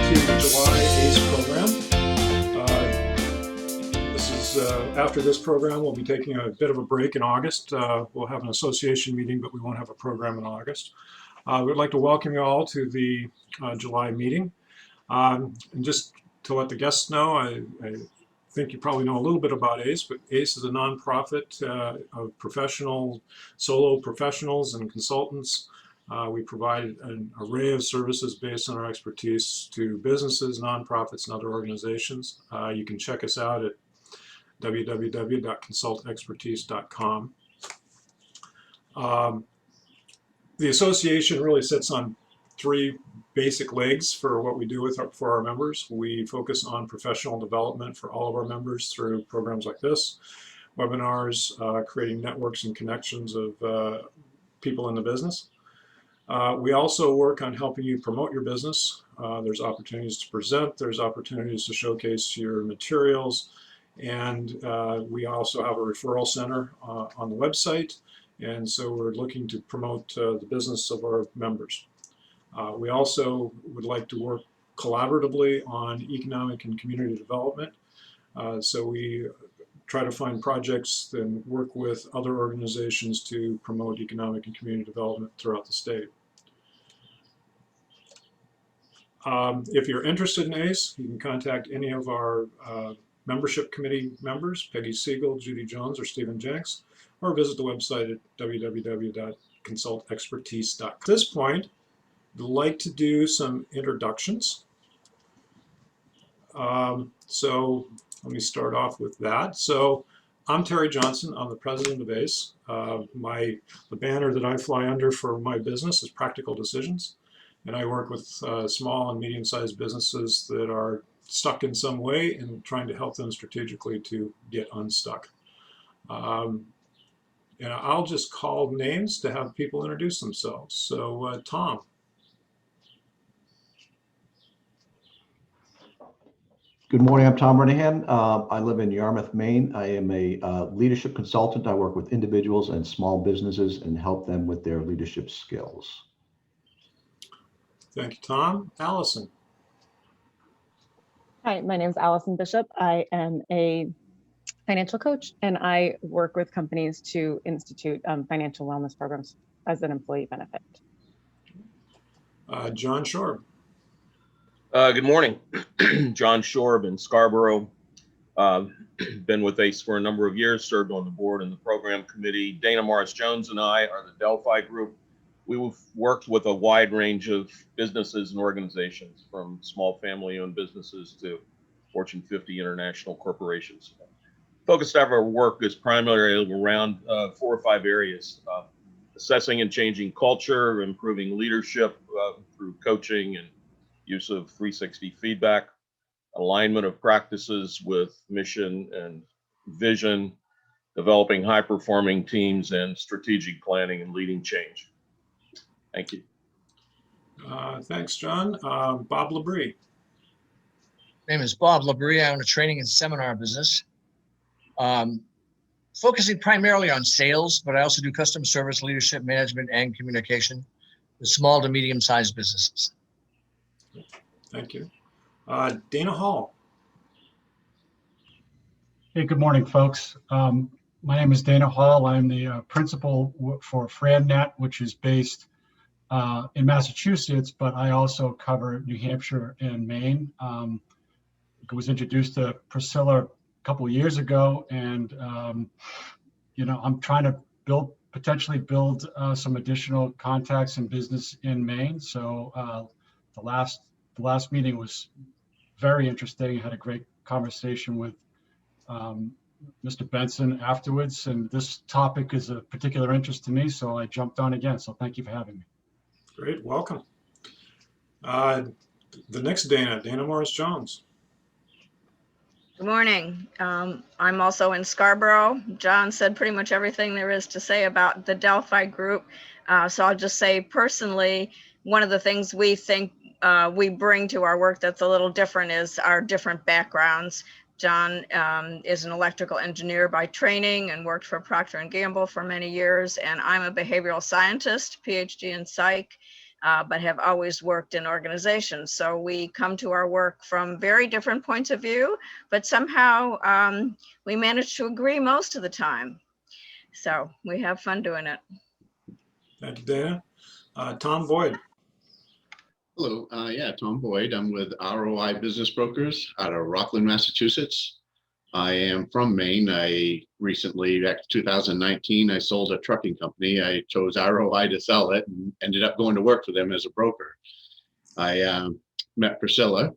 to the July ACE program. After this program, we'll be taking a bit of a break in August. We'll have an association meeting, but we won't have a program in August. We'd like to welcome you all to the July meeting. And just to let the guests know, I think you probably know a little bit about ACE, but ACE is a nonprofit of solo professionals and consultants. We provide an array of services based on our expertise to businesses, nonprofits, and other organizations. You can check us out at www.consultexpertise.com. The association really sits on three basic legs for what we do for our members. We focus on professional development for all of our members through programs like this, webinars, creating networks and connections of people in the business. We also work on helping you promote your business. There's opportunities to present, there's opportunities to showcase your materials, and we also have a referral center on the website, and so we're looking to promote the business of our members. We also would like to work collaboratively on economic and community development. So we try to find projects and work with other organizations to promote economic and community development throughout the state. If you're interested in ACE, you can contact any of our membership committee members, Peggy Siegel, Judy Jones, or Stephen Jenks, or visit the website at www.consultexpertise.com. At this point, I'd like to do some introductions. So let me start off with that. So I'm Terry Johnson. I'm the president of ACE. The banner that I fly under for my business is Practical Decisions. And I work with small and medium-sized businesses that are stuck in some way and trying to help them strategically to get unstuck. And I'll just call names to have people introduce themselves. So Tom. Good morning, I'm Tom Rinehan. I live in Yarmouth, Maine. I am a leadership consultant. I work with individuals and small businesses and help them with their leadership skills. Thank you, Tom. Allison. Hi, my name is Allison Bishop. I am a financial coach, and I work with companies to institute financial wellness programs as an employee benefit. John Shorb. Good morning. John Shorb in Scarborough. Been with ACE for a number of years, served on the board and the program committee. Dana Morris-Jones and I are the Delphi group. We've worked with a wide range of businesses and organizations, from small family-owned businesses to Fortune 50 international corporations. Focus of our work is primarily around 4 or 5 areas: assessing and changing culture, improving leadership through coaching and use of 360 feedback, alignment of practices with mission and vision, developing high-performing teams, and strategic planning and leading change. Thank you. Thanks, John. Bob Labrie. My name is Bob Labrie. I own a training and seminar business, focusing primarily on sales, but I also do customer service, leadership, management, and communication with small to medium-sized businesses. Thank you. Dana Hall. Hey, good morning, folks. My name is Dana Hall. I'm the principal for FranNet, which is based in Massachusetts, but I also cover New Hampshire and Maine. I was introduced to Priscilla a couple of years ago, and I'm trying to potentially build some additional contacts in business in Maine. So the last meeting was very interesting. I had a great conversation with Mr. Benson afterwards, and this topic is of particular interest to me, so I jumped on again. So thank you for having me. Great, welcome. The next Dana Morris-Jones. Good morning. I'm also in Scarborough. John said pretty much everything there is to say about the Delphi group. So I'll just say personally, one of the things we think we bring to our work that's a little different is our different backgrounds. John is an electrical engineer by training and worked for Procter & Gamble for many years. And I'm a behavioral scientist, PhD in psych. but have always worked in organizations. So we come to our work from very different points of view, but somehow we manage to agree most of the time. So we have fun doing it. Thank you, Dana. Tom Boyd. Hello, yeah, Tom Boyd. I'm with ROI Business Brokers out of Rockland, Massachusetts. I am from Maine. I recently, back in 2019, I sold a trucking company. I chose ROI to sell it and ended up going to work for them as a broker. I met Priscilla,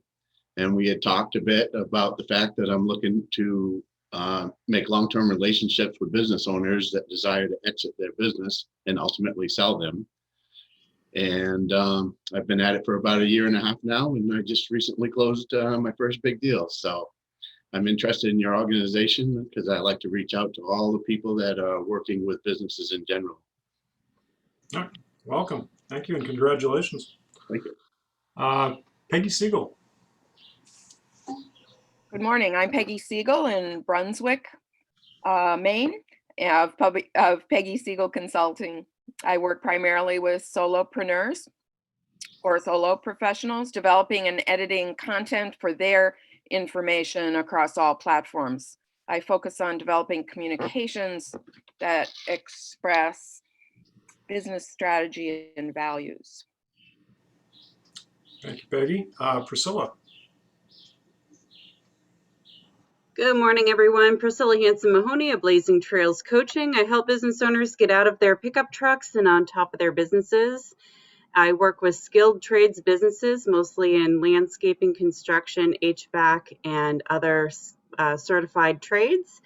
and we had talked a bit about the fact that I'm looking to make long-term relationships with business owners that desire to exit their business and ultimately sell them. And I've been at it for about 1.5 years now, and I just recently closed my first big deal. So I'm interested in your organization because I like to reach out to all the people that are working with businesses in general. All right. Welcome. Thank you and congratulations. Thank you. Peggy Siegel. Good morning. I'm Peggy Siegel in Brunswick, Maine, of Peggy Siegel Consulting. I work primarily with solopreneurs or solo professionals developing and editing content for their information across all platforms. I focus on developing communications that express business strategy and values. Thank you, Peggy. Priscilla. Good morning, everyone. Priscilla Hanson-Mahoney of Blazing Trails Coaching. I help business owners get out of their pickup trucks and on top of their businesses. I work with skilled trades businesses, mostly in landscaping, construction, HVAC, and other certified trades.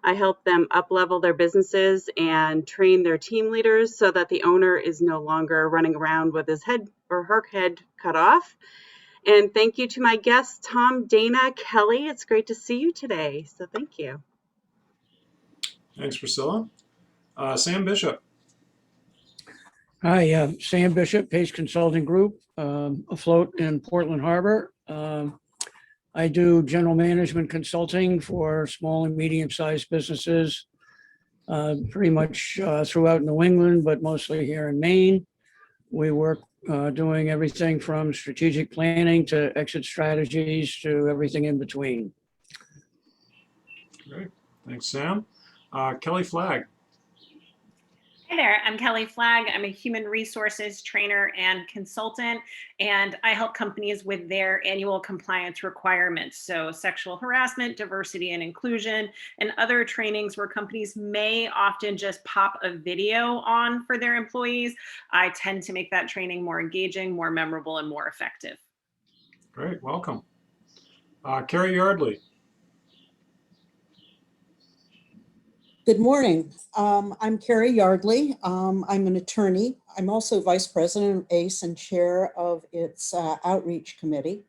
I help them up-level their businesses and train their team leaders so that the owner is no longer running around with his head or her head cut off. And thank you to my guests, Tom, Dana, Kelly. It's great to see you today. So thank you. Thanks, Priscilla. Sam Bishop. Hi, Sam Bishop, Pace Consulting Group, afloat in Portland Harbor. I do general management consulting for small and medium-sized businesses, pretty much throughout New England, but mostly here in Maine. We work doing everything from strategic planning to exit strategies to everything in between. Great. Thanks, Sam. Kelly Flagg. Hi there, I'm Kelly Flagg. I'm a human resources trainer and consultant, and I help companies with their annual compliance requirements. So sexual harassment, diversity and inclusion, and other trainings where companies may often just pop a video on for their employees. I tend to make that training more engaging, more memorable, and more effective. Great, welcome. Carrie Yardley. Good morning. I'm Carrie Yardley. I'm an attorney. I'm also vice president of ACE and chair of its outreach committee.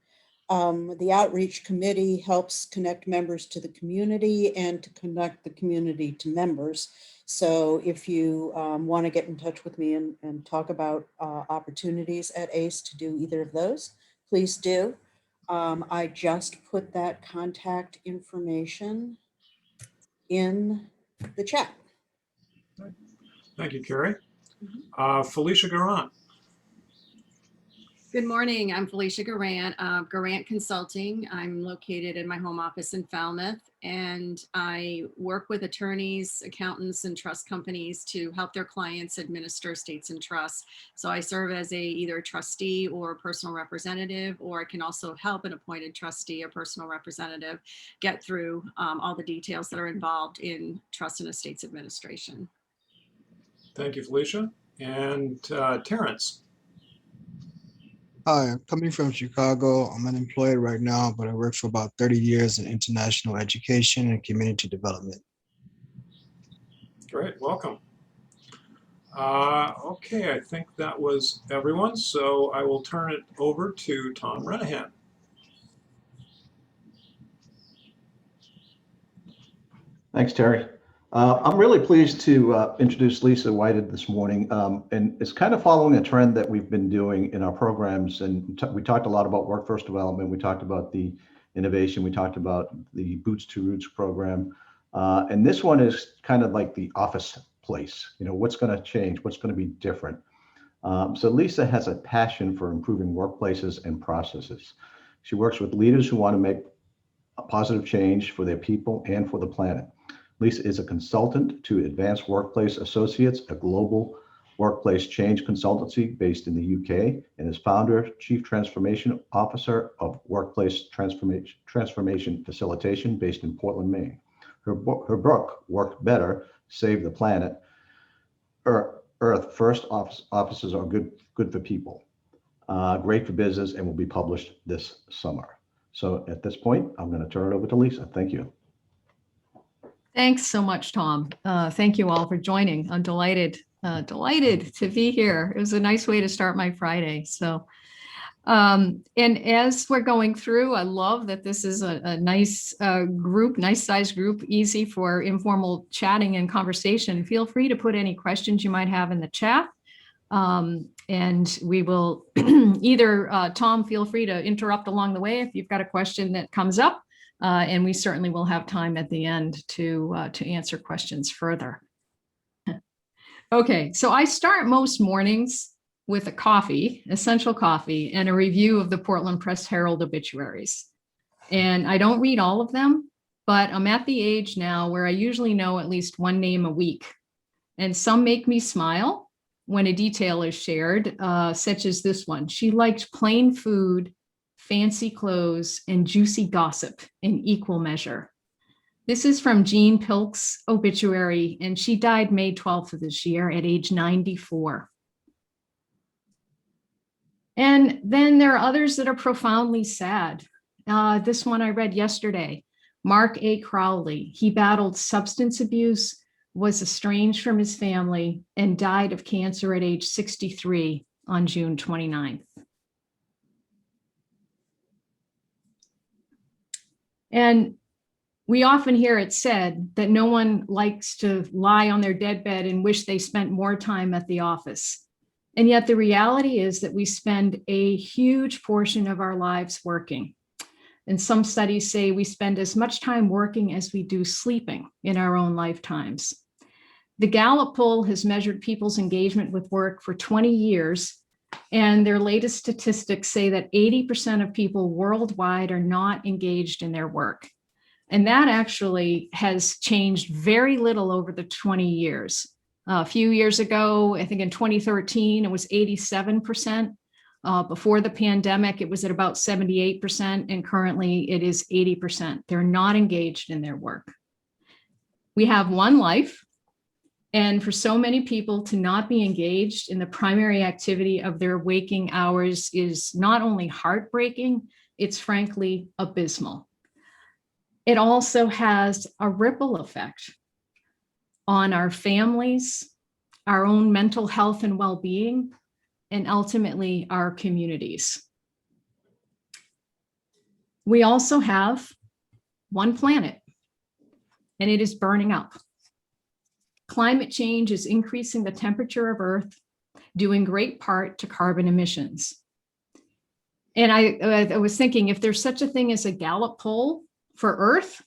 The outreach committee helps connect members to the community and to connect the community to members. So if you want to get in touch with me and talk about opportunities at ACE to do either of those, please do. I just put that contact information in the chat. Thank you, Carrie. Felicia Garant. Good morning. I'm Felicia Garant of Garant Consulting. I'm located in my home office in Falmouth, and I work with attorneys, accountants, and trust companies to help their clients administer estates and trusts. So I serve as either a trustee or a personal representative, or I can also help an appointed trustee or personal representative get through all the details that are involved in trust and estates administration. Thank you, Felicia. And Terrence. Hi, I'm coming from Chicago. I'm unemployed right now, but I worked for about 30 years in international education and community development. Great, welcome. Okay, I think that was everyone. So I will turn it over to Tom Rinehan. Thanks, Terry. I'm really pleased to introduce Lisa Whited this morning, and it's kind of following a trend that we've been doing in our programs. And we talked a lot about workforce development. We talked about the innovation. We talked about the Boots to Roots program. And this one is kind of like the office place. You know, what's going to change? What's going to be different? So Lisa has a passion for improving workplaces and processes. She works with leaders who want to make a positive change for their people and for the planet. Lisa is a consultant to Advanced Workplace Associates, a global workplace change consultancy based in the UK, and is founder, chief transformation officer of Workplace Transformation Facilitation based in Portland, Maine. Her book, Work Better, Save the Planet, Earth First Offices Are Good for People, great for business, and will be published this summer. So at this point, I'm going to turn it over to Lisa. Thank you. Thanks so much, Tom. Thank you all for joining. I'm delighted to be here. It was a nice way to start my Friday. So, and as we're going through, I love that this is a nice group, nice size group, easy for informal chatting and conversation. Feel free to put any questions you might have in the chat. And we will either, Tom, feel free to interrupt along the way if you've got a question that comes up. And we certainly will have time at the end to answer questions further. Okay, so I start most mornings with a coffee, essential coffee, and a review of the Portland Press Herald obituaries. And I don't read all of them, but I'm at the age now where I usually know at least one name a week. And some make me smile when a detail is shared, such as this one. She liked plain food, fancy clothes, and juicy gossip in equal measure. This is from Jean Pilk's obituary, and she died May 12th of this year at age 94. And then there are others that are profoundly sad. This one I read yesterday, Mark A. Crowley. He battled substance abuse, was estranged from his family, and died of cancer at age 63 on June 29th. And we often hear it said that no one likes to lie on their deathbed and wish they spent more time at the office. And yet the reality is that we spend a huge portion of our lives working. And some studies say we spend as much time working as we do sleeping in our own lifetimes. The Gallup poll has measured people's engagement with work for 20 years. And their latest statistics say that 80% of people worldwide are not engaged in their work. And that actually has changed very little over the 20 years. A few years ago, I think in 2013, it was 87%. Before the pandemic, it was at about 78%, and currently it is 80%. They're not engaged in their work. We have one life, and for so many people to not be engaged in the primary activity of their waking hours is not only heartbreaking, it's frankly abysmal. It also has a ripple effect on our families, our own mental health and well-being, and ultimately our communities. We also have one planet, and it is burning up. Climate change is increasing the temperature of Earth, due in great part to carbon emissions. And I was thinking, if there's such a thing as a Gallup poll for Earth,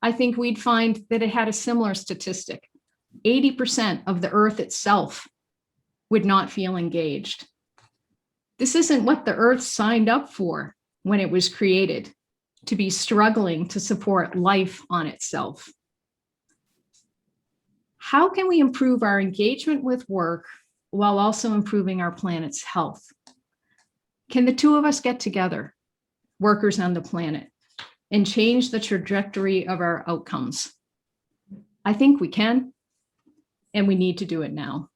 I think we'd find that it had a similar statistic. 80% of the Earth itself would not feel engaged. This isn't what the Earth signed up for when it was created, to be struggling to support life on itself. How can we improve our engagement with work while also improving our planet's health? Can the two of us get together, workers on the planet, and change the trajectory of our outcomes? I think we can, and we need to do it now.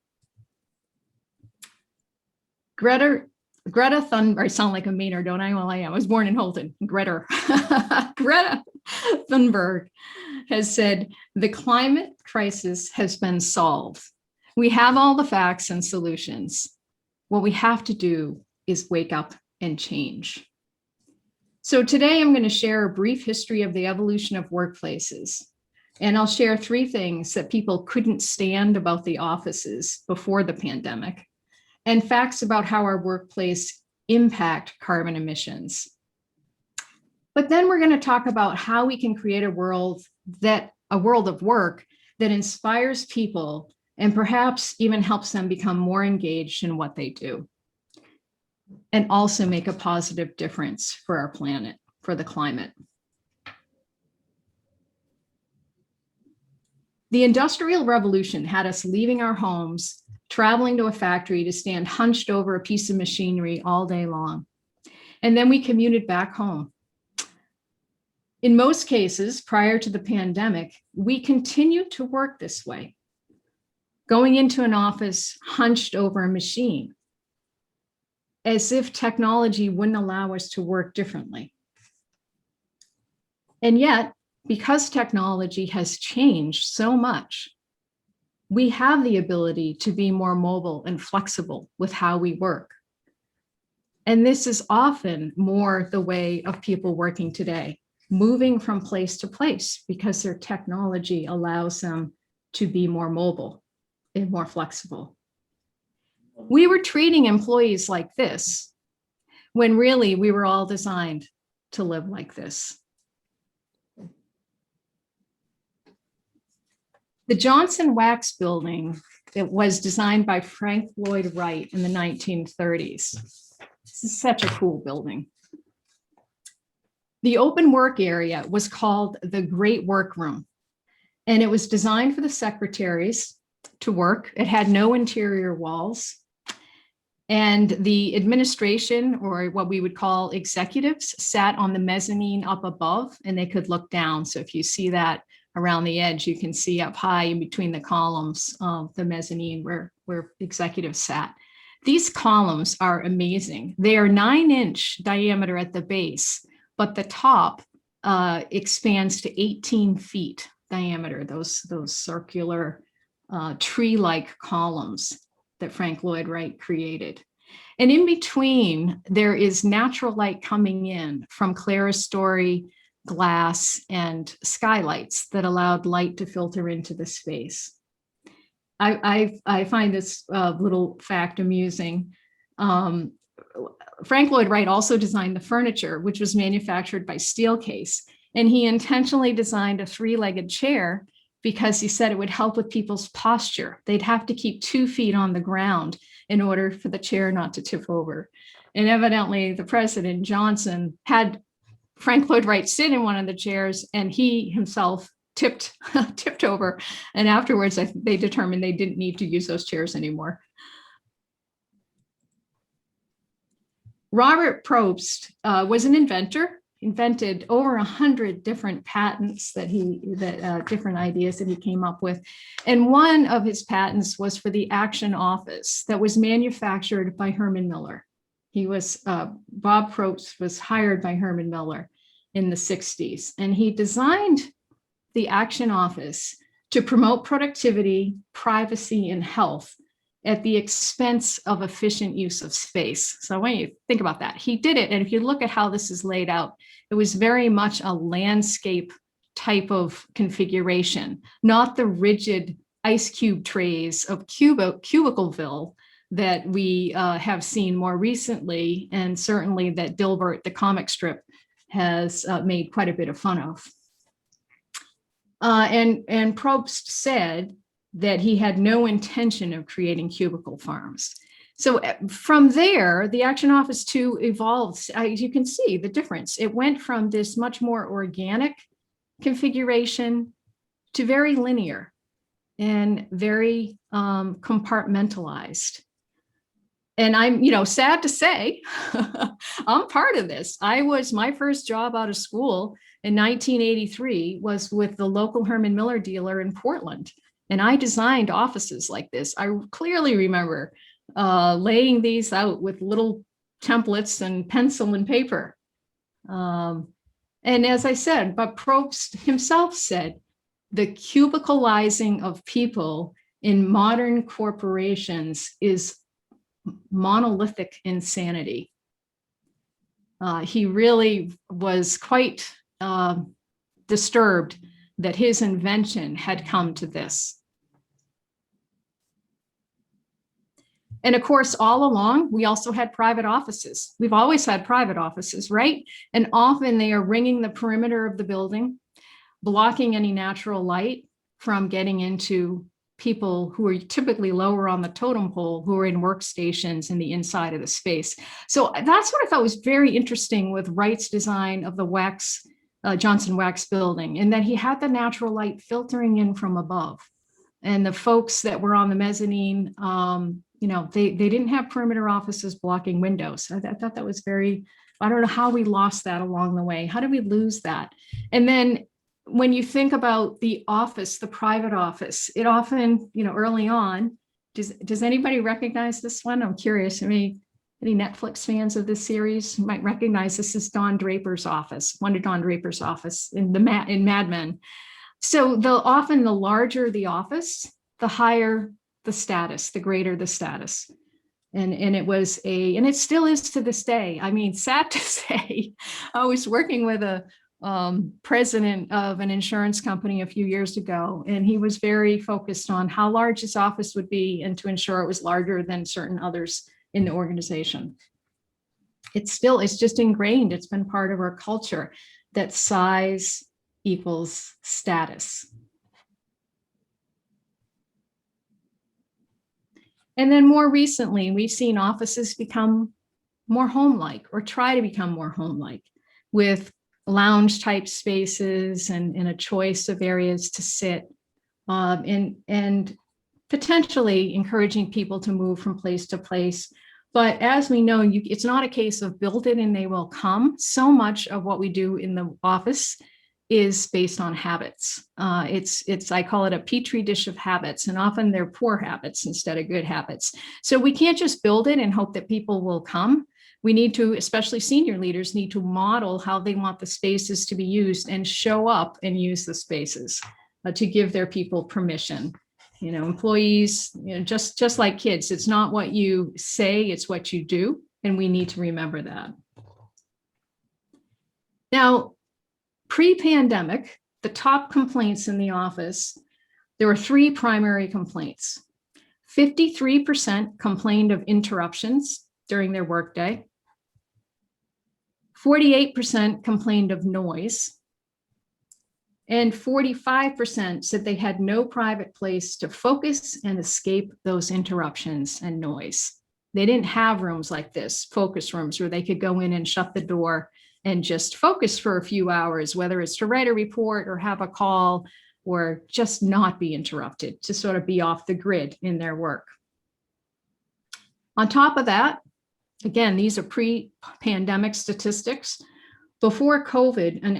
Greta Thunberg, I sound like a Mainer, don't I? Well, I was born in Holton. Greta Thunberg has said, the climate crisis has been solved. We have all the facts and solutions. What we have to do is wake up and change. So today I'm going to share a brief history of the evolution of workplaces. And I'll share 3 things that people couldn't stand about the offices before the pandemic, and facts about how our workplace impact carbon emissions. But then we're going to talk about how we can create a world of work that inspires people and perhaps even helps them become more engaged in what they do, and also make a positive difference for our planet, for the climate. The Industrial Revolution had us leaving our homes, traveling to a factory to stand hunched over a piece of machinery all day long. And then we commuted back home. In most cases, prior to the pandemic, we continued to work this way, going into an office hunched over a machine, as if technology wouldn't allow us to work differently. And yet, because technology has changed so much, we have the ability to be more mobile and flexible with how we work. And this is often more the way of people working today, moving from place to place because their technology allows them to be more mobile and more flexible. We were treating employees like this when really we were all designed to live like this. The Johnson Wax Building, it was designed by Frank Lloyd Wright in the 1930s. This is such a cool building. The open work area was called the Great Workroom, and it was designed for the secretaries to work. It had no interior walls. And the administration, or what we would call executives, sat on the mezzanine up above, and they could look down. So if you see that around the edge, you can see up high in between the columns of the mezzanine where executives sat. These columns are amazing. They are 9-inch diameter at the base, but the top expands to 18 feet diameter, those circular tree-like columns that Frank Lloyd Wright created. And in between, there is natural light coming in from clerestory glass and skylights that allowed light to filter into the space. I find this little fact amusing. Frank Lloyd Wright also designed the furniture, which was manufactured by Steelcase. And he intentionally designed a 3-legged chair because he said it would help with people's posture. They'd have to keep 2 feet on the ground in order for the chair not to tip over. And evidently the president, Johnson, had Frank Lloyd Wright sit in one of the chairs, and he himself tipped over. And afterwards, they determined they didn't need to use those chairs anymore. Robert Probst was an inventor, invented over 100 different patents different ideas that he came up with. And one of his patents was for the Action Office that was manufactured by Herman Miller. Bob Probst was hired by Herman Miller in the 60s, and he designed the Action Office to promote productivity, privacy, and health at the expense of efficient use of space. So I want you to think about that. He did it, and if you look at how this is laid out, it was very much a landscape type of configuration, not the rigid ice cube trays of Cubicleville that we have seen more recently, and certainly that Dilbert, the comic strip, has made quite a bit of fun of. And Probst said that he had no intention of creating cubicle farms. So from there, the Action Office 2 evolved. As you can see the difference. It went from this much more organic configuration to very linear and very compartmentalized. And I'm, sad to say, I'm part of this. My first job out of school in 1983 was with the local Herman Miller dealer in Portland. And I designed offices like this. I clearly remember laying these out with little templates and pencil and paper. And as I said, but Probst himself said, the cubicalizing of people in modern corporations is monolithic insanity. He really was quite disturbed that his invention had come to this. And of course, all along, we also had private offices. We've always had private offices, right? And often they are ringing the perimeter of the building, blocking any natural light from getting into people who are typically lower on the totem pole who are in workstations in the inside of the space. So that's what I thought was very interesting with Wright's design of the Johnson Wax building, in that he had the natural light filtering in from above. And the folks that were on the mezzanine, they didn't have perimeter offices blocking windows. I thought that was I don't know how we lost that along the way. How did we lose that? And then when you think about the office, the private office, it often, early on, does anybody recognize this one? I'm curious. Any Netflix fans of this series might recognize this is Don Draper's office, one of Don Draper's office in Mad Men. So often the larger the office, the higher the status, the greater the status. And it still is to this day. I mean, sad to say, I was working with a president of an insurance company a few years ago, and he was very focused on how large his office would be and to ensure it was larger than certain others in the organization. It's just ingrained. It's been part of our culture that size equals status. And then more recently, we've seen offices become more home-like, or try to become more home-like, with lounge type spaces and a choice of areas to sit, and potentially encouraging people to move from place to place. But as we know, it's not a case of build it and they will come. So much of what we do in the office is based on habits. I call it a petri dish of habits, and often they're poor habits instead of good habits. So we can't just build it and hope that people will come. We need to, especially senior leaders, need to model how they want the spaces to be used and show up and use the spaces to give their people permission. Employees, just like kids, it's not what you say, it's what you do. And we need to remember that. Now, pre-pandemic, the top complaints in the office, there were 3 primary complaints. 53% complained of interruptions during their workday. 48% complained of noise. And 45% said they had no private place to focus and escape those interruptions and noise. They didn't have rooms like this, focus rooms, where they could go in and shut the door and just focus for a few hours, whether it's to write a report or have a call or just not be interrupted, to sort of be off the grid in their work. On top of that, again, these are pre-pandemic statistics. Before COVID, on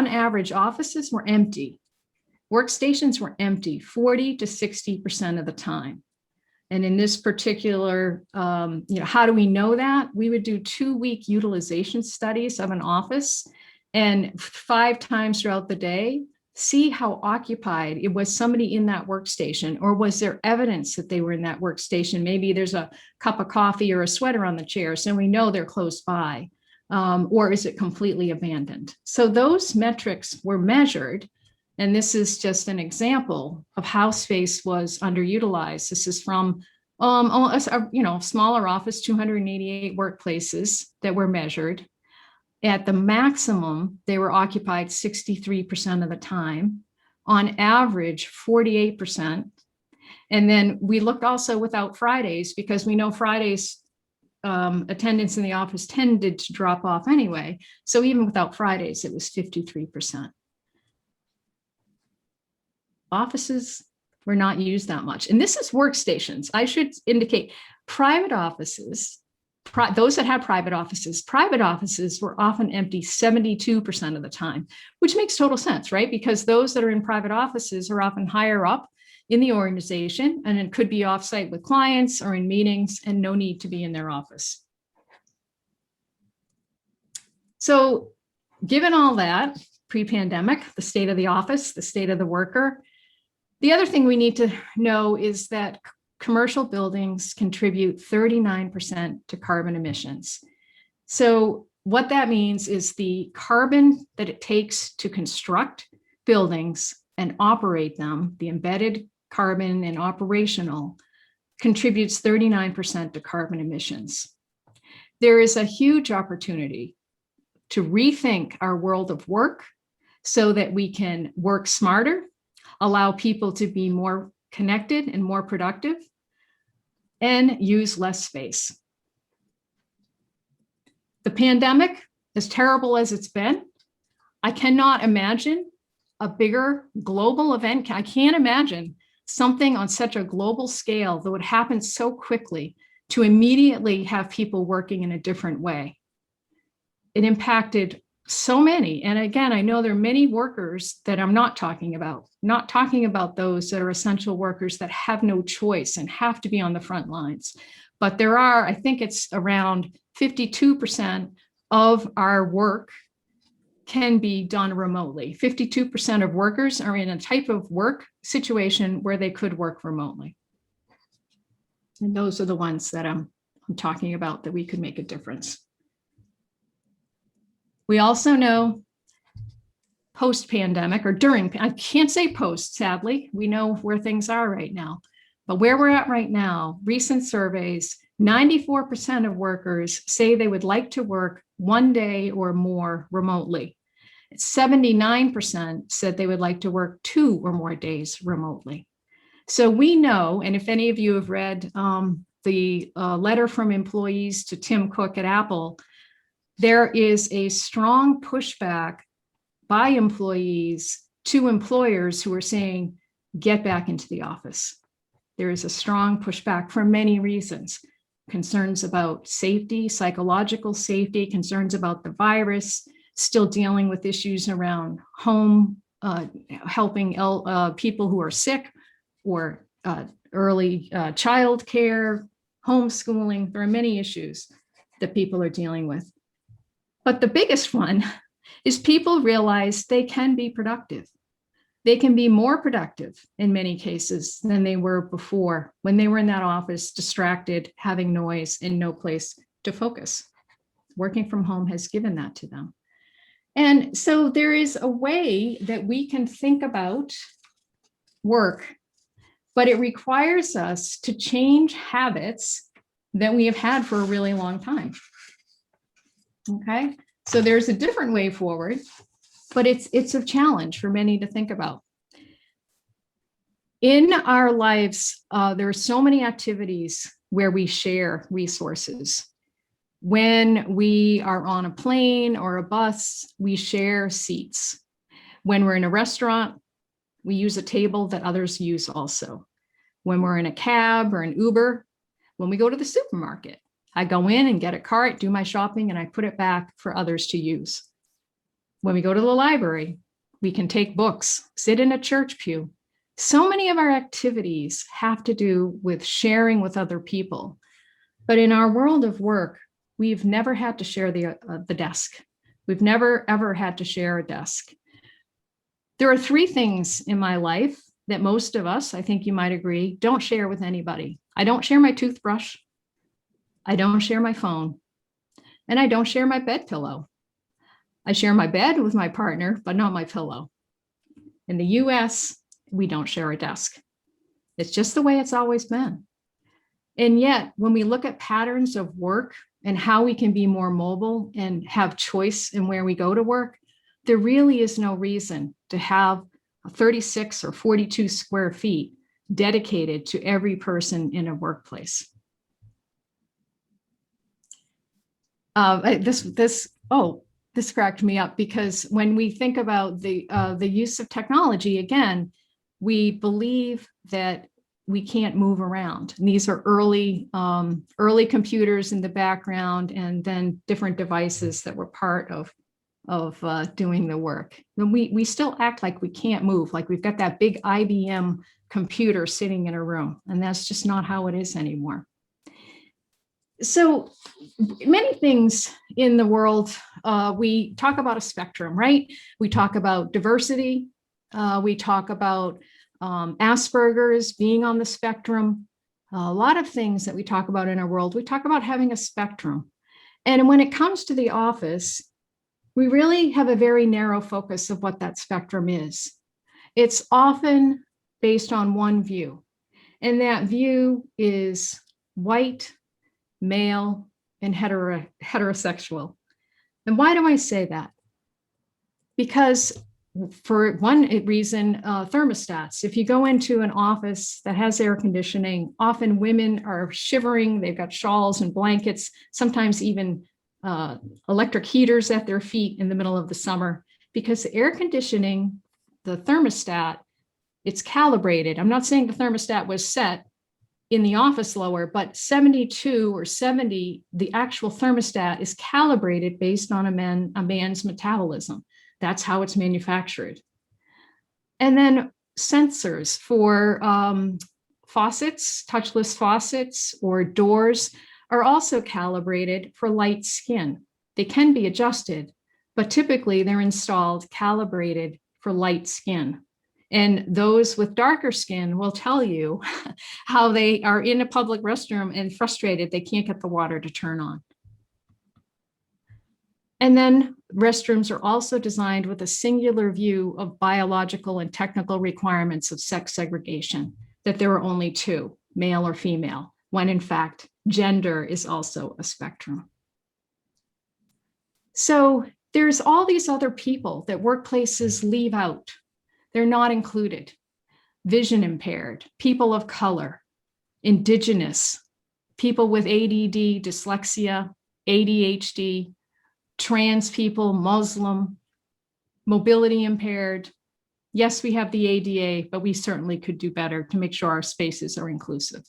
average, offices were empty. Workstations were empty 40 to 60% of the time. And in this particular, how do we know that? We would do 2-week utilization studies of an office, and 5 times throughout the day, see how occupied it was somebody in that workstation, or was there evidence that they were in that workstation? Maybe there's a cup of coffee or a sweater on the chair, so we know they're close by. Or is it completely abandoned? So those metrics were measured. And this is just an example of how space was underutilized. This is from a smaller office, 288 workplaces that were measured. At the maximum, they were occupied 63% of the time, on average 48%. And then we looked also without Fridays, because we know Fridays attendance in the office tended to drop off anyway. So even without Fridays, it was 53%. Offices were not used that much. And this is workstations. I should indicate private offices, those that had private offices were often empty 72% of the time, which makes total sense, right? Because those that are in private offices are often higher up in the organization, and it could be offsite with clients or in meetings, and no need to be in their office. So given all that, pre-pandemic, the state of the office, the state of the worker, the other thing we need to know is that commercial buildings contribute 39% to carbon emissions. So what that means is the carbon that it takes to construct buildings and operate them, the embedded carbon and operational, contributes 39% to carbon emissions. There is a huge opportunity to rethink our world of work so that we can work smarter, allow people to be more connected and more productive, and use less space. The pandemic, as terrible as it's been, I cannot imagine a bigger global event. I can't imagine something on such a global scale that would happen so quickly to immediately have people working in a different way. It impacted so many. And again, I know there are many workers that I'm not talking about those that are essential workers that have no choice and have to be on the front lines. But there are, I think it's around 52% of our work can be done remotely. 52% of workers are in a type of work situation where they could work remotely. And those are the ones that I'm talking about that we could make a difference. We also know post-pandemic or during, I can't say post, sadly, we know where things are right now, but where we're at right now, recent surveys, 94% of workers say they would like to work 1 day or more remotely. 79% said they would like to work 2 or more days remotely. So we know, and if any of you have read the letter from employees to Tim Cook at Apple, there is a strong pushback by employees to employers who are saying, get back into the office. There is a strong pushback for many reasons. Concerns about safety, psychological safety, concerns about the virus, still dealing with issues around home, helping people who are sick or early child care, homeschooling. There are many issues that people are dealing with. But the biggest one is people realize they can be productive. They can be more productive in many cases than they were before when they were in that office, distracted, having noise and no place to focus. Working from home has given that to them. And so there is a way that we can think about work, but it requires us to change habits that we have had for a really long time. Okay, so there's a different way forward, but it's a challenge for many to think about. In our lives, there are so many activities where we share resources. When we are on a plane or a bus, we share seats. When we're in a restaurant, we use a table that others use also. When we're in a cab or an Uber, when we go to the supermarket, I go in and get a cart, do my shopping, and I put it back for others to use. When we go to the library, we can take books, sit in a church pew. So many of our activities have to do with sharing with other people. But in our world of work, we've never had to share the desk. We've never, ever had to share a desk. There are 3 things in my life that most of us, I think you might agree, don't share with anybody. I don't share my toothbrush. I don't share my phone, and I don't share my bed pillow. I share my bed with my partner, but not my pillow. In the US, we don't share a desk. It's just the way it's always been. And yet, when we look at patterns of work and how we can be more mobile and have choice in where we go to work, there really is no reason to have 36 or 42 square feet dedicated to every person in a workplace. This cracked me up because when we think about the use of technology, again, we believe that we can't move around. And these are early computers in the background, and then different devices that were part of doing the work. And we still act like we can't move, like we've got that big IBM computer sitting in a room, and that's just not how it is anymore. So many things in the world, we talk about a spectrum, right? We talk about diversity. We talk about Asperger's being on the spectrum. A lot of things that we talk about in our world, we talk about having a spectrum. And when it comes to the office, we really have a very narrow focus of what that spectrum is. It's often based on one view, and that view is white, male, and heterosexual. And why do I say that? Because for one reason, thermostats. If you go into an office that has air conditioning, often women are shivering, they've got shawls and blankets, sometimes even electric heaters at their feet in the middle of the summer, because the air conditioning, the thermostat, it's calibrated. I'm not saying the thermostat was set in the office lower, but 72 or 70, the actual thermostat is calibrated based on a man's metabolism. That's how it's manufactured. And then sensors for faucets, touchless faucets or doors are also calibrated for light skin. They can be adjusted, but typically they're installed calibrated for light skin. And those with darker skin will tell you how they are in a public restroom and frustrated they can't get the water to turn on. And then restrooms are also designed with a singular view of biological and technical requirements of sex segregation, that there are only two, male or female, when in fact, gender is also a spectrum. So there's all these other people that workplaces leave out. They're not included. Vision impaired, people of color, indigenous, people with ADD, dyslexia, ADHD, trans people, Muslim, mobility impaired. Yes, we have the ADA, but we certainly could do better to make sure our spaces are inclusive.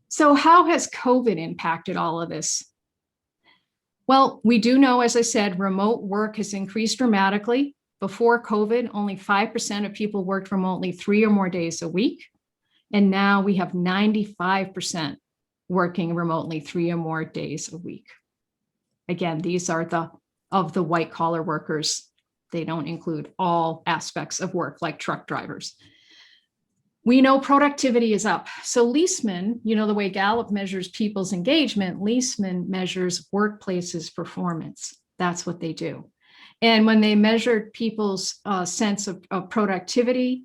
So how has COVID impacted all of this? Well, we do know, as I said, remote work has increased dramatically. Before COVID, only 5% of people worked remotely 3 or more days a week. And now we have 95% working remotely 3 or more days a week. Again, these are the white collar workers. They don't include all aspects of work like truck drivers. We know productivity is up. So Leesman, you know, the way Gallup measures people's engagement, Leesman measures workplaces performance. That's what they do. And when they measured people's sense of productivity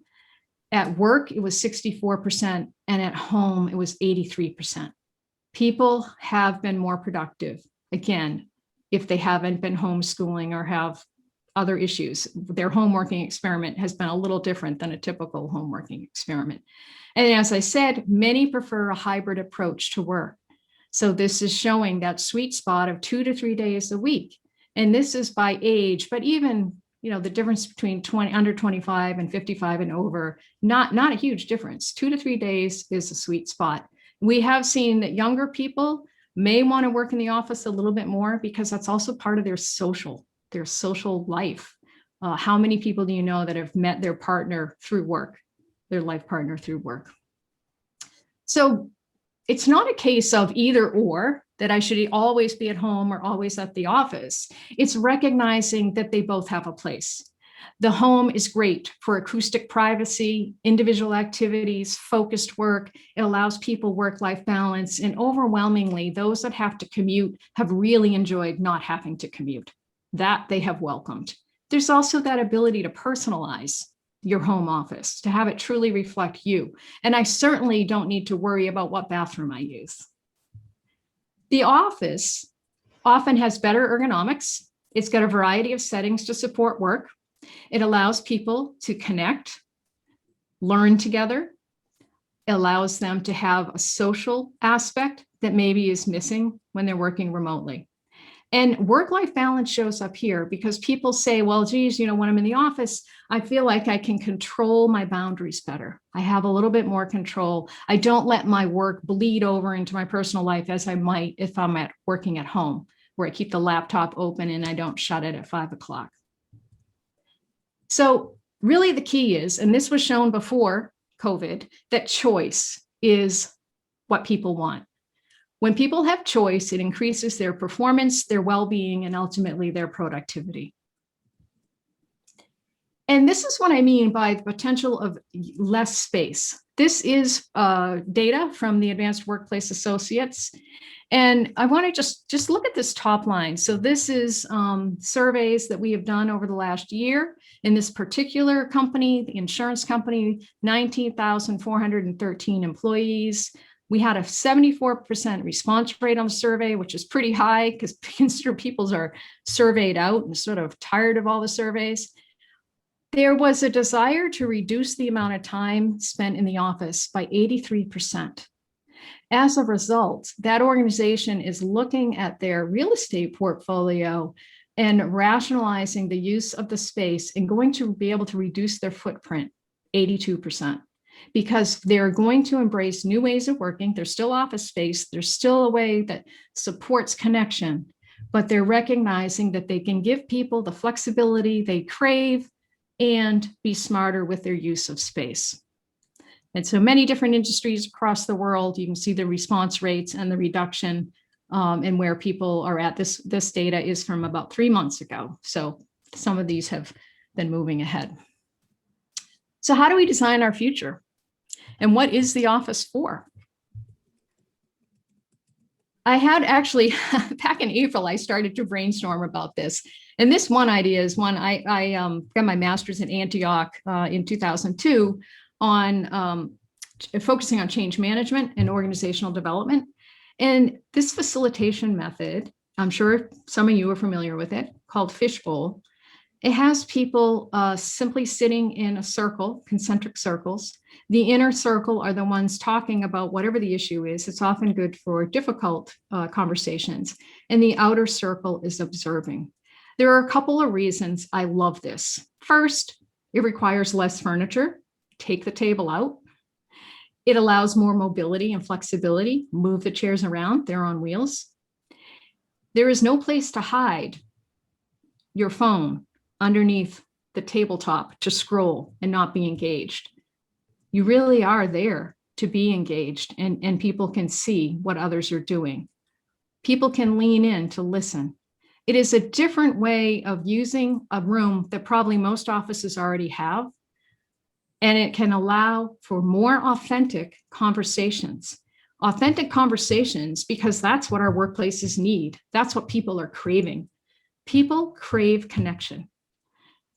at work, it was 64%, and at home, it was 83%. People have been more productive. Again, if they haven't been homeschooling or have other issues, their home working experiment has been a little different than a typical home working experiment. And as I said, many prefer a hybrid approach to work. So this is showing that sweet spot of 2 to 3 days a week. And this is by age, but even, you know, the difference between under 25 and 55 and over, not a huge difference. 2 to 3 days is a sweet spot. We have seen that younger people may want to work in the office a little bit more because that's also part of their social life. How many people do you know that have met their partner through work, their life partner through work? So it's not a case of either or, that I should always be at home or always at the office. It's recognizing that they both have a place. The home is great for acoustic privacy, individual activities, focused work. It allows people work-life balance. And overwhelmingly, those that have to commute have really enjoyed not having to commute. That they have welcomed. There's also that ability to personalize your home office, to have it truly reflect you. And I certainly don't need to worry about what bathroom I use. The office often has better ergonomics. It's got a variety of settings to support work. It allows people to connect, learn together. It allows them to have a social aspect that maybe is missing when they're working remotely. And work-life balance shows up here because people say, well, geez, you know, when I'm in the office, I feel like I can control my boundaries better. I have a little bit more control. I don't let my work bleed over into my personal life as I might if I'm working at home, where I keep the laptop open and I don't shut it at 5 o'clock. So really the key is, and this was shown before COVID, that choice is what people want. When people have choice, it increases their performance, their well-being, and ultimately their productivity. And this is what I mean by the potential of less space. This is data from the Advanced Workplace Associates. And I want to just look at this top line. So this is surveys that we have done over the last year. In this particular company, the insurance company, 19,413 employees. We had a 74% response rate on the survey, which is pretty high because people are surveyed out and sort of tired of all the surveys. There was a desire to reduce the amount of time spent in the office by 83%. As a result, that organization is looking at their real estate portfolio and rationalizing the use of the space and going to be able to reduce their footprint 82%. Because they're going to embrace new ways of working. There's still office space. There's still a way that supports connection, but they're recognizing that they can give people the flexibility they crave and be smarter with their use of space. And so many different industries across the world, you can see the response rates and the reduction and where people are at. This data is from about 3 months ago. So some of these have been moving ahead. So how do we design our future? And what is the office for? I had actually, back in April, I started to brainstorm about this. And this one idea is one, I got my master's in Antioch in 2002 on focusing on change management and organizational development. And this facilitation method, I'm sure some of you are familiar with it, called Fishbowl. It has people simply sitting in a circle, concentric circles. The inner circle are the ones talking about whatever the issue is. It's often good for difficult conversations. And the outer circle is observing. There are a couple of reasons I love this. First, it requires less furniture. Take the table out. It allows more mobility and flexibility. Move the chairs around. They're on wheels. There is no place to hide your phone underneath the tabletop to scroll and not be engaged. You really are there to be engaged, and people can see what others are doing. People can lean in to listen. It is a different way of using a room that probably most offices already have, and it can allow for more authentic conversations. Authentic conversations, because that's what our workplaces need. That's what people are craving. People crave connection.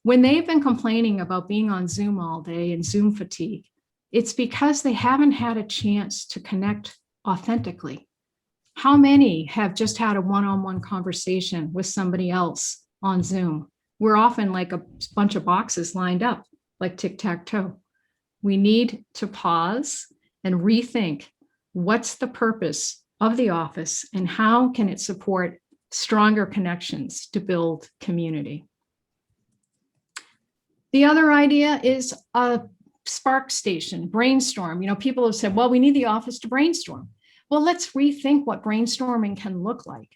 When they've been complaining about being on Zoom all day and Zoom fatigue, it's because they haven't had a chance to connect authentically. How many have just had a one-on-one conversation with somebody else on Zoom? We're often like a bunch of boxes lined up, like tic-tac-toe. We need to pause and rethink what's the purpose of the office and how can it support stronger connections to build community. The other idea is a spark station, brainstorm. People have said, well, we need the office to brainstorm. Well, let's rethink what brainstorming can look like.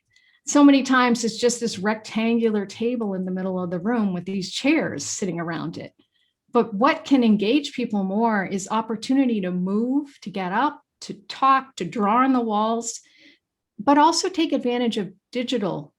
So many times it's just this rectangular table in the middle of the room with these chairs sitting around it. But what can engage people more is opportunity to move, to get up, to talk, to draw on the walls, but also take advantage of digital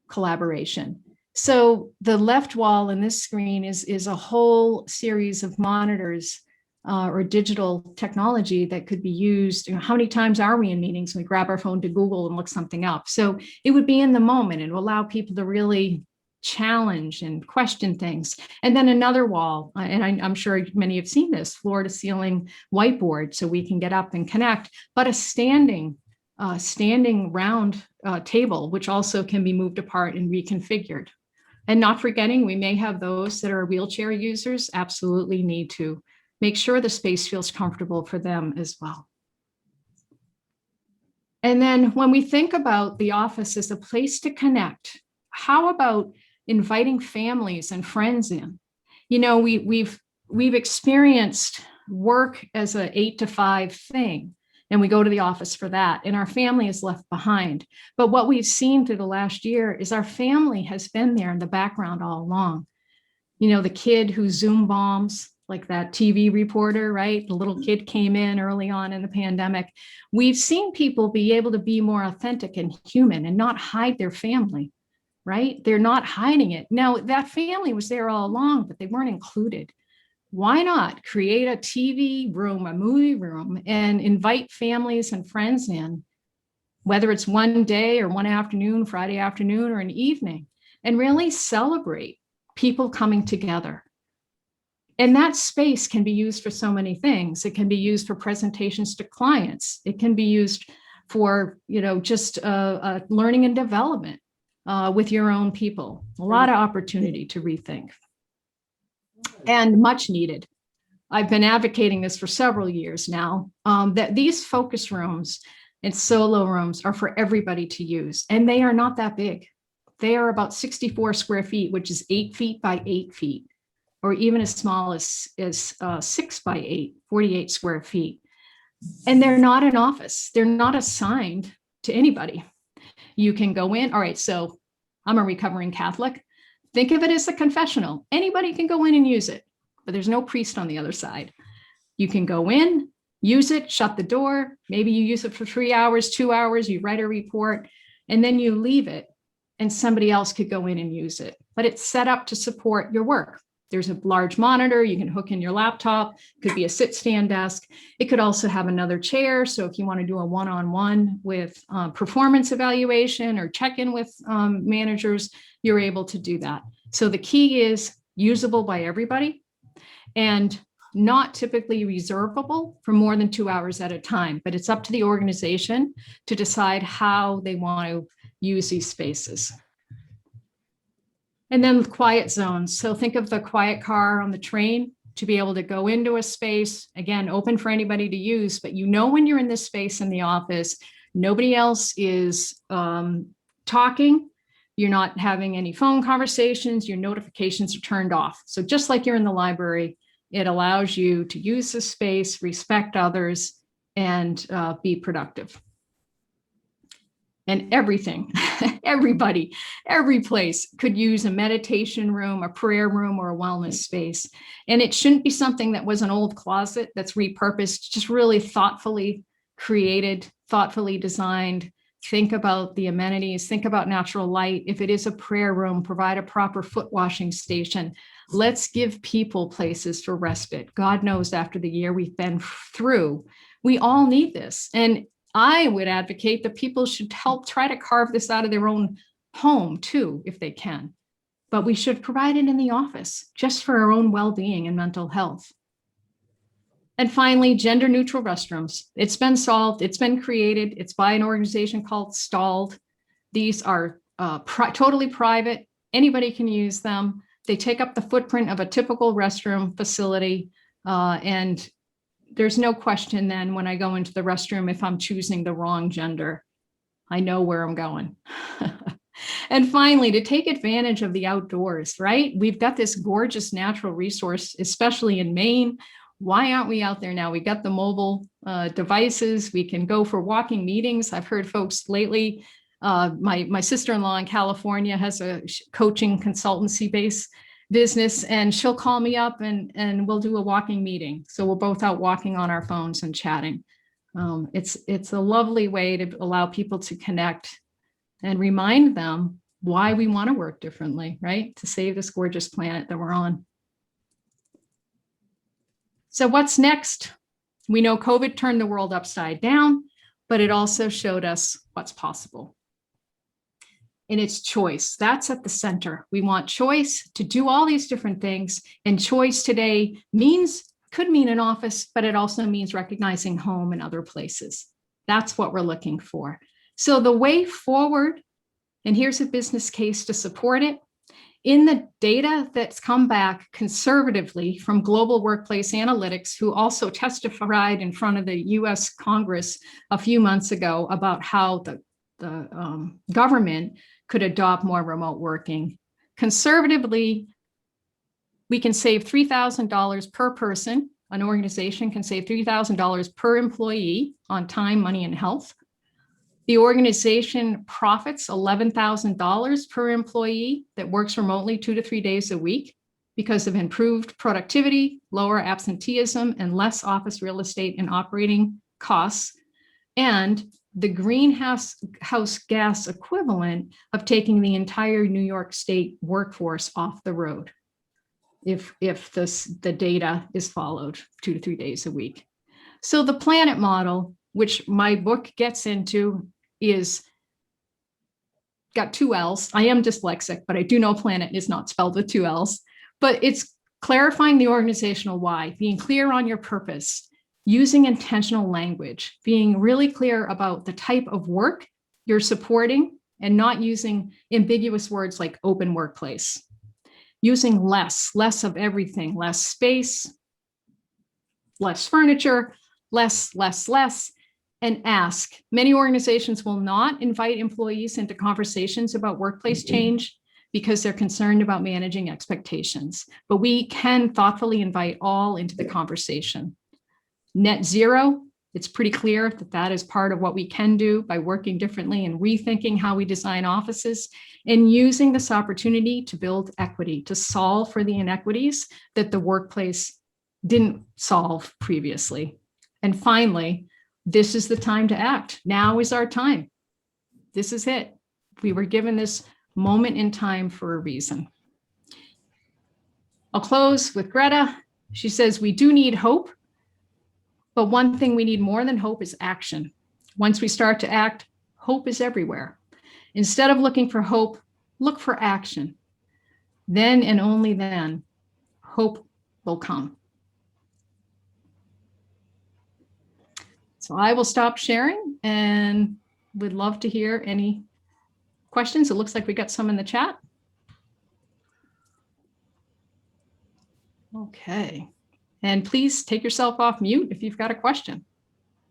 collaboration. So the left wall in this screen is a whole series of monitors or digital technology that could be used. How many times are we in meetings? We grab our phone to Google and look something up. So it would be in the moment and allow people to really challenge and question things. And then another wall, and I'm sure many have seen this, floor to ceiling whiteboard, so we can get up and connect, but a standing round table, which also can be moved apart and reconfigured. And not forgetting, we may have those that are wheelchair users, absolutely need to make sure the space feels comfortable for them as well. And then when we think about the office as a place to connect, how about inviting families and friends in? We've experienced work as an 8 to 5 thing, and we go to the office for that, and our family is left behind. But what we've seen through the last year is our family has been there in the background all along. The kid who Zoom bombs, like that TV reporter, right? The little kid came in early on in the pandemic. We've seen people be able to be more authentic and human and not hide their family, right? They're not hiding it. Now, that family was there all along, but they weren't included. Why not create a TV room, a movie room, and invite families and friends in, whether it's one day or one afternoon, Friday afternoon, or an evening, and really celebrate people coming together. And that space can be used for so many things. It can be used for presentations to clients. It can be used for, just learning and development with your own people. A lot of opportunity to rethink, and much needed. I've been advocating this for several years now, that these focus rooms and solo rooms are for everybody to use. And they are not that big. They are about 64 square feet, which is 8 feet by 8 feet, or even as small as 6 by 8, 48 square feet. And they're not an office. They're not assigned to anybody. You can go in. All right, so I'm a recovering Catholic. Think of it as a confessional. Anybody can go in and use it, but there's no priest on the other side. You can go in, use it, shut the door. Maybe you use it for 3 hours, 2 hours, you write a report, and then you leave it, and somebody else could go in and use it. But it's set up to support your work. There's a large monitor, you can hook in your laptop, it could be a sit-stand desk. It could also have another chair. So if you want to do a one-on-one with performance evaluation or check-in with managers, you're able to do that. So the key is usable by everybody and not typically reservable for more than 2 hours at a time, but it's up to the organization to decide how they want to use these spaces. And then quiet zones. So think of the quiet car on the train to be able to go into a space, again, open for anybody to use, but when you're in this space in the office, nobody else is talking, you're not having any phone conversations, your notifications are turned off. So just like you're in the library, it allows you to use the space, respect others, and be productive. And everything, everybody, every place could use a meditation room, a prayer room, or a wellness space. And it shouldn't be something that was an old closet that's repurposed, just really thoughtfully created, thoughtfully designed. Think about the amenities, think about natural light. If it is a prayer room, provide a proper foot washing station. Let's give people places for respite. God knows after the year we've been through, we all need this. And I would advocate that people should help try to carve this out of their own home too, if they can. But we should provide it in the office just for our own well-being and mental health. And finally, gender neutral restrooms. It's been solved. It's been created. It's by an organization called Stalled. These are totally private. Anybody can use them. They take up the footprint of a typical restroom facility. And there's no question then when I go into the restroom, if I'm choosing the wrong gender, I know where I'm going. And finally, to take advantage of the outdoors, right? We've got this gorgeous natural resource, especially in Maine. Why aren't we out there now? We got the mobile devices. We can go for walking meetings. I've heard folks lately, my sister-in-law in California has a coaching consultancy base business, and she'll call me up and we'll do a walking meeting. So we're both out walking on our phones and chatting. It's a lovely way to allow people to connect and remind them why we want to work differently, right? To save this gorgeous planet that we're on. So what's next? We know COVID turned the world upside down, but it also showed us what's possible. And it's choice. That's at the center. We want choice to do all these different things. And choice today could mean an office, but it also means recognizing home and other places. That's what we're looking for. So the way forward, and here's a business case to support it. In the data that's come back conservatively from Global Workplace Analytics, who also testified in front of the US Congress a few months ago about how the government could adopt more remote working. Conservatively, we can save $3,000 per person. An organization can save $3,000 per employee on time, money, and health. The organization profits $11,000 per employee that works remotely 2 to 3 days a week because of improved productivity, lower absenteeism, and less office real estate and operating costs, and the greenhouse gas equivalent of taking the entire New York State workforce off the road if the data is followed 2 to 3 days a week. So the planet model, which my book gets into, is got 2 L's. I am dyslexic, but I do know planet is not spelled with 2 L's, but it's clarifying the organizational why, being clear on your purpose, using intentional language, being really clear about the type of work you're supporting and not using ambiguous words like open workplace. Using less of everything, less space, less furniture, less, and ask. Many organizations will not invite employees into conversations about workplace change because they're concerned about managing expectations, but we can thoughtfully invite all into the conversation. Net zero, it's pretty clear that that is part of what we can do by working differently and rethinking how we design offices and using this opportunity to build equity, to solve for the inequities that the workplace didn't solve previously. And finally, this is the time to act. Now is our time. This is it. We were given this moment in time for a reason. I'll close with Greta. She says, we do need hope, but one thing we need more than hope is action. Once we start to act, hope is everywhere. Instead of looking for hope, look for action. Then and only then, hope will come. So I will stop sharing and would love to hear any questions. It looks like we got some in the chat. Okay. And please take yourself off mute if you've got a question.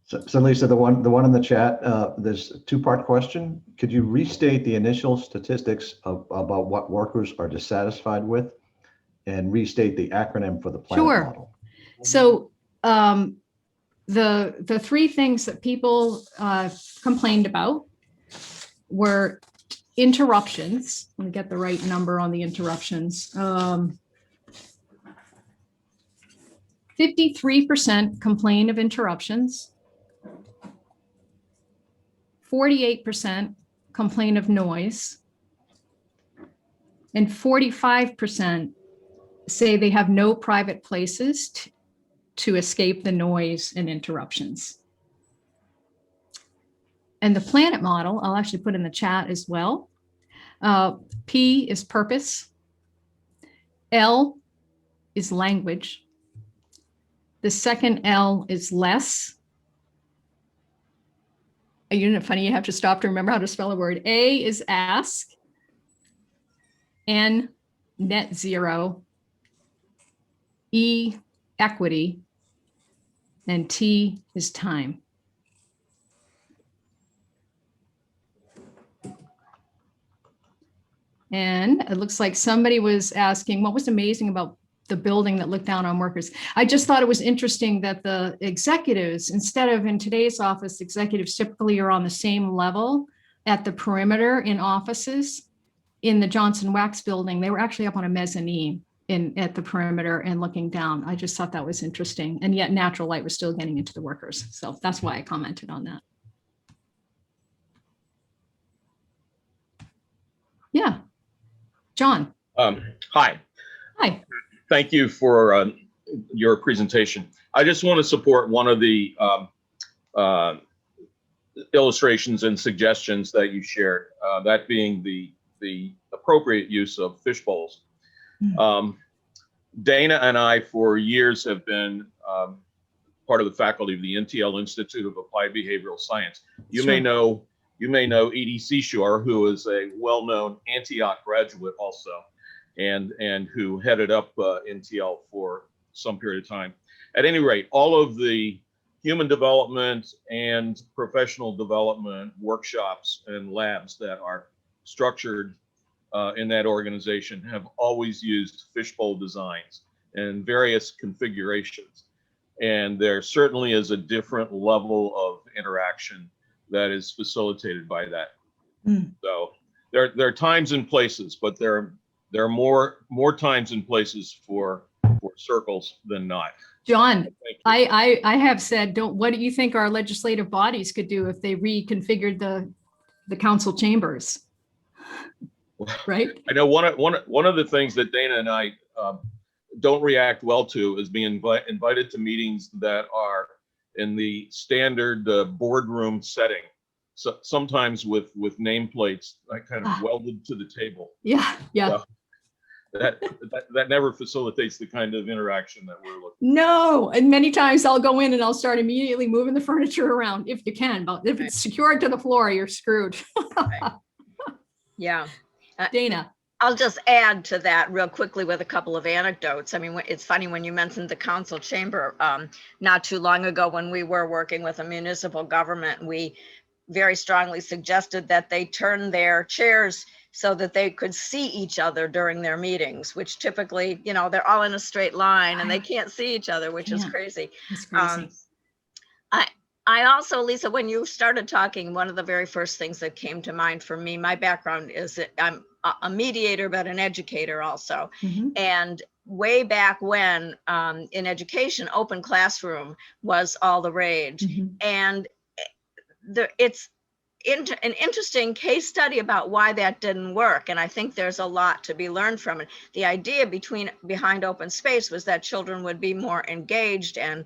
So Lisa, the one in the chat, there's a two-part question. Could you restate the initial statistics about what workers are dissatisfied with and restate the acronym for the planet model? So the three things that people complained about were interruptions. Let me get the right number on the interruptions. 53% complain of interruptions. 48% complain of noise. And 45% say they have no private places to escape the noise and interruptions. And the planet model, I'll actually put in the chat as well. P is purpose. L is language. The second L is less. Isn't it funny? You have to stop to remember how to spell a word. A is ask. N, net zero. E, equity. And T is time. And it looks like somebody was asking what was amazing about the building that looked down on workers. I just thought it was interesting that the executives, instead of in today's office, executives typically are on the same level at the perimeter in offices. In the Johnson Wax building, they were actually up on a mezzanine at the perimeter and looking down. I just thought that was interesting. And yet natural light was still getting into the workers. So that's why I commented on that. Yeah. John. Hi. Hi. Thank you for your presentation. I just want to support one of the illustrations and suggestions that you shared, that being the appropriate use of fish bowls. Dana and I, for years, have been part of the faculty of the NTL Institute of Applied Behavioral Science. You may know Edie Seashore, who is a well-known Antioch graduate also, and who headed up NTL for some period of time. At any rate, all of the human development and professional development workshops and labs that are structured in that organization have always used fishbowl designs and various configurations. And there certainly is a different level of interaction that is facilitated by that. So there are times and places, but there are more times and places for circles than not. John, I have said, what do you think our legislative bodies could do if they reconfigured the council chambers? Right. I know one of the things that Dana and I don't react well to is being invited to meetings that are in the standard boardroom setting. So sometimes with nameplates kind of welded to the table. Yeah. that never facilitates the kind of interaction that we're looking. No, and many times I'll go in and I'll start immediately moving the furniture around if you can, but if it's secured to the floor, you're screwed. Yeah. Dana. I'll just add to that real quickly with a couple of anecdotes. I mean, it's funny when you mentioned the council chamber, not too long ago when we were working with a municipal government, we very strongly suggested that they turn their chairs so that they could see each other during their meetings, which typically, you know, they're all in a straight line and they can't see each other, which is crazy. It's crazy. I also, Lisa, when you started talking, one of the very first things that came to mind for me, my background is that I'm a mediator, but an educator also. And way back when in education, open classroom was all the rage. And it's an interesting case study about why that didn't work. And I think there's a lot to be learned from it. The idea behind open space was that children would be more engaged and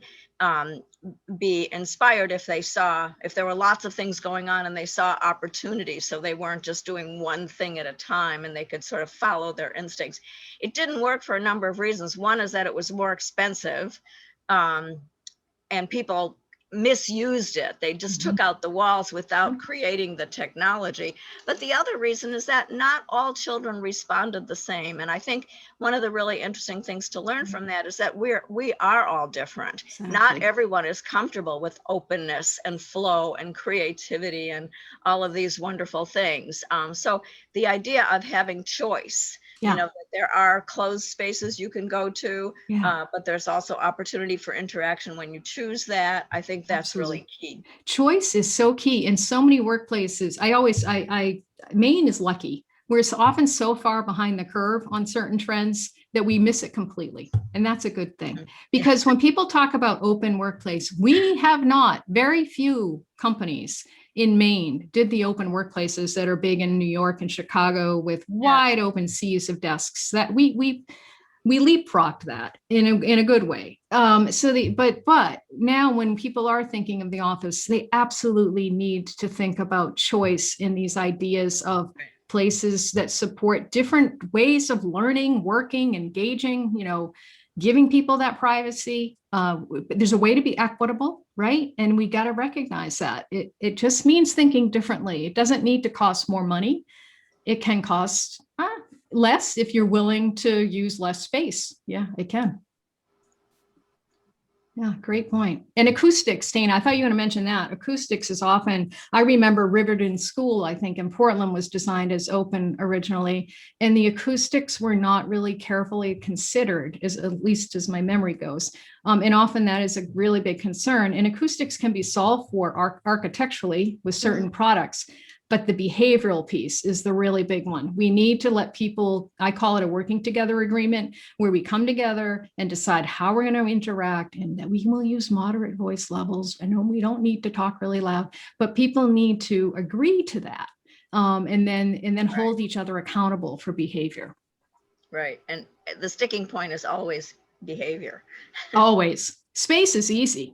be inspired if there were lots of things going on and they saw opportunities, so they weren't just doing one thing at a time and they could sort of follow their instincts. It didn't work for a number of reasons. One is that it was more expensive and people misused it. They just took out the walls without creating the technology. But the other reason is that not all children responded the same. And I think one of the really interesting things to learn from that is that we are all different. Not everyone is comfortable with openness and flow and creativity and all of these wonderful things. So the idea of having choice, you know, that there are closed spaces you can go to, but there's also opportunity for interaction when you choose that. I think that's really key. Choice is so key in so many workplaces. Maine is lucky. We're often so far behind the curve on certain trends that we miss it completely. And that's a good thing. Because when people talk about open workplace, very few companies in Maine did the open workplaces that are big in New York and Chicago with wide open seas of desks. That we leapfrogged that in a good way. But now when people are thinking of the office, they absolutely need to think about choice in these ideas of places that support different ways of learning, working, engaging, you know, giving people that privacy. There's a way to be equitable, right? And we got to recognize that. It just means thinking differently. It doesn't need to cost more money. It can cost less if you're willing to use less space. Yeah, it can. Yeah, great point. And acoustics, Dana, I thought you were going to mention that. Acoustics is often, I remember Riverton School, I think in Portland was designed as open originally, and the acoustics were not really carefully considered, at least as my memory goes. And often that is a really big concern. And acoustics can be solved for architecturally with certain products. But the behavioral piece is the really big one. We need to let people, I call it a working together agreement, where we come together and decide how we're going to interact, and that we will use moderate voice levels. I know we don't need to talk really loud, but people need to agree to that, and then hold each other accountable for behavior. Right. And the sticking point is always behavior. Always. Space is easy.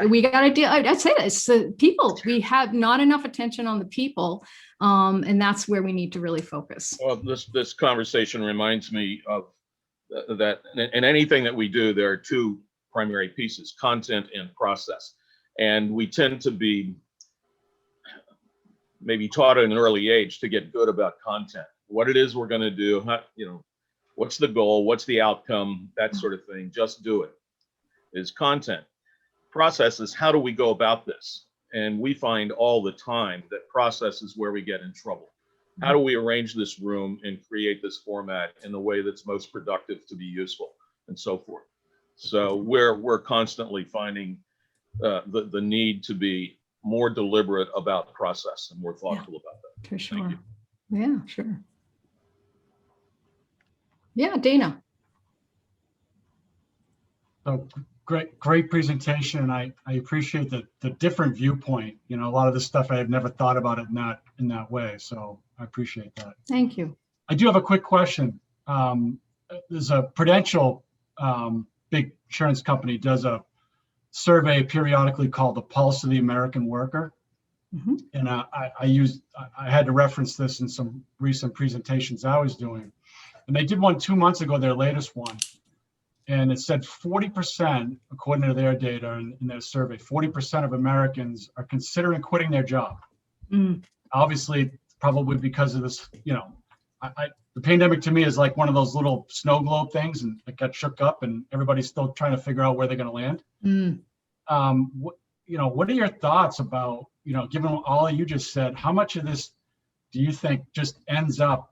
We got to deal. I'd say it's the people. We have not enough attention on the people, and that's where we need to really focus. Well, this conversation reminds me of that in anything that we do, there are two primary pieces: content and process. And we tend to be maybe taught at an early age to get good about content, what it is we're going to do, what's the goal, what's the outcome, that sort of thing. Just do it. Is content. Process is how do we go about this? And we find all the time that process is where we get in trouble. How do we arrange this room and create this format in the way that's most productive to be useful, and so forth. So we're constantly finding the need to be more deliberate about process and more thoughtful about that. For sure. Yeah, sure. Yeah, Dana. So great presentation, and I appreciate the different viewpoint. You know, a lot of this stuff I have never thought about it in that way. So I appreciate that. Thank you. I do have a quick question. There's a Prudential big insurance company does a survey periodically called the Pulse of the American Worker. And I had to reference this in some recent presentations I was doing. And they did one 2 months ago, their latest one. And it said 40%, according to their data in their survey, 40% of Americans are considering quitting their job. Obviously, probably because of this, you know, the pandemic to me is like one of those little snow globe things, and it got shook up and everybody's still trying to figure out where they're going to land. What are your thoughts about, you know, given all you just said, how much of this do you think just ends up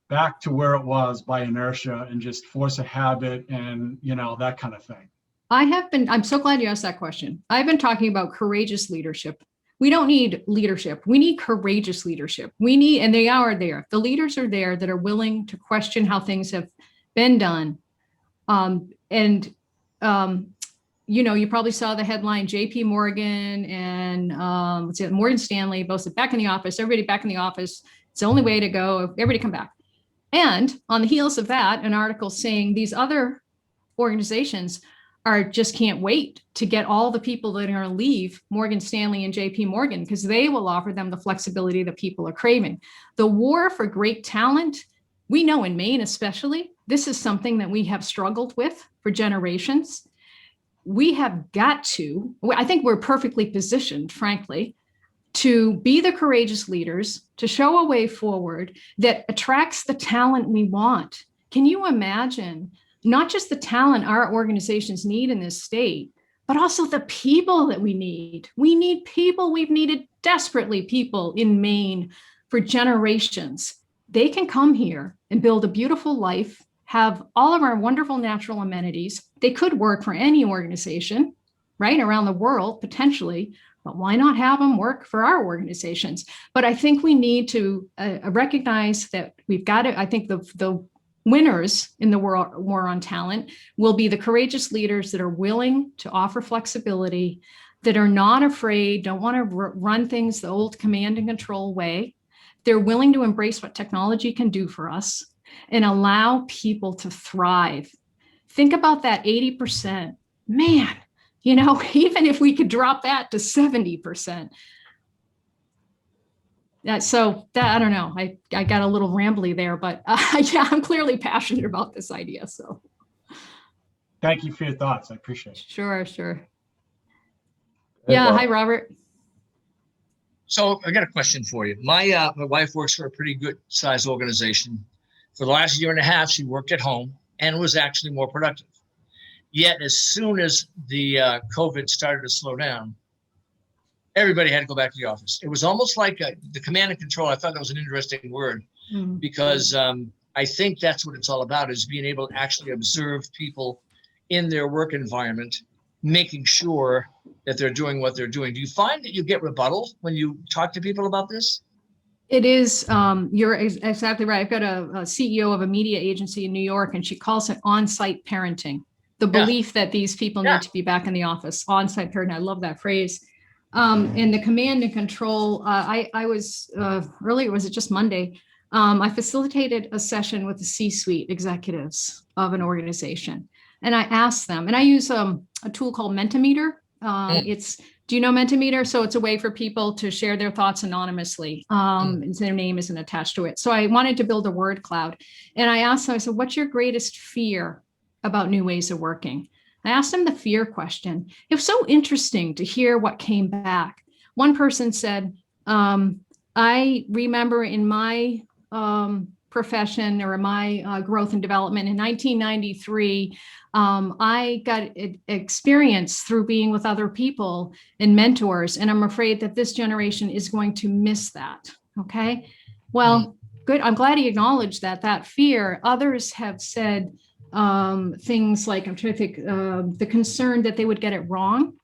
back to where it was by inertia and just force a habit and, you know, that kind of thing? I'm so glad you asked that question. I've been talking about courageous leadership. We don't need leadership. We need courageous leadership. And they are there. The leaders are there that are willing to question how things have been done. You probably saw the headline, JP Morgan and Morgan Stanley both said back in the office, everybody back in the office. It's the only way to go. Everybody come back. And on the heels of that, an article saying these other organizations just can't wait to get all the people that are going to leave Morgan Stanley and JP Morgan, because they will offer them the flexibility that people are craving. The war for great talent, we know in Maine especially, this is something that we have struggled with for generations. We have got to, I think we're perfectly positioned, frankly, to be the courageous leaders, to show a way forward that attracts the talent we want. Can you imagine not just the talent our organizations need in this state, but also the people that we need? We need people. We've needed desperately people in Maine for generations. They can come here and build a beautiful life, have all of our wonderful natural amenities. They could work for any organization, right, around the world, potentially, but why not have them work for our organizations? But I think we need to recognize that we've got to, I think the winners in the war on talent will be the courageous leaders that are willing to offer flexibility, that are not afraid, don't want to run things the old command and control way. They're willing to embrace what technology can do for us and allow people to thrive. Think about that 80%. Man, you know, even if we could drop that to 70%. I don't know. I got a little rambly there, but yeah, I'm clearly passionate about this idea. So thank you for your thoughts. I appreciate it. Sure. Yeah. Hi, Robert. So I got a question for you. My wife works for a pretty good sized organization. For the last year and a half, she worked at home and was actually more productive. Yet as soon as the COVID started to slow down, everybody had to go back to the office. It was almost like the command and control. I thought that was an interesting word because I think that's what it's all about, is being able to actually observe people in their work environment, making sure that they're doing what they're doing. Do you find that you get rebuttal when you talk to people about this? It is, you're exactly right. I've got a CEO of a media agency in New York, and she calls it on-site parenting. The belief that these people need to be back in the office, on-site parenting. I love that phrase. And the command and control, I was, earlier, was it just Monday? I facilitated a session with the C-suite executives of an organization. And I asked them, and I use a tool called Mentimeter. Do you know Mentimeter? So it's a way for people to share their thoughts anonymously. Their name isn't attached to it. So I wanted to build a word cloud. And I asked them, I said, what's your greatest fear about new ways of working? I asked them the fear question. It was so interesting to hear what came back. One person said, I remember in my profession or my growth and development in 1993, I got experience through being with other people and mentors, and I'm afraid that this generation is going to miss that. Okay, well, good. I'm glad he acknowledged that fear. Others have said things like, I'm trying to think, the concern that they would get it wrong.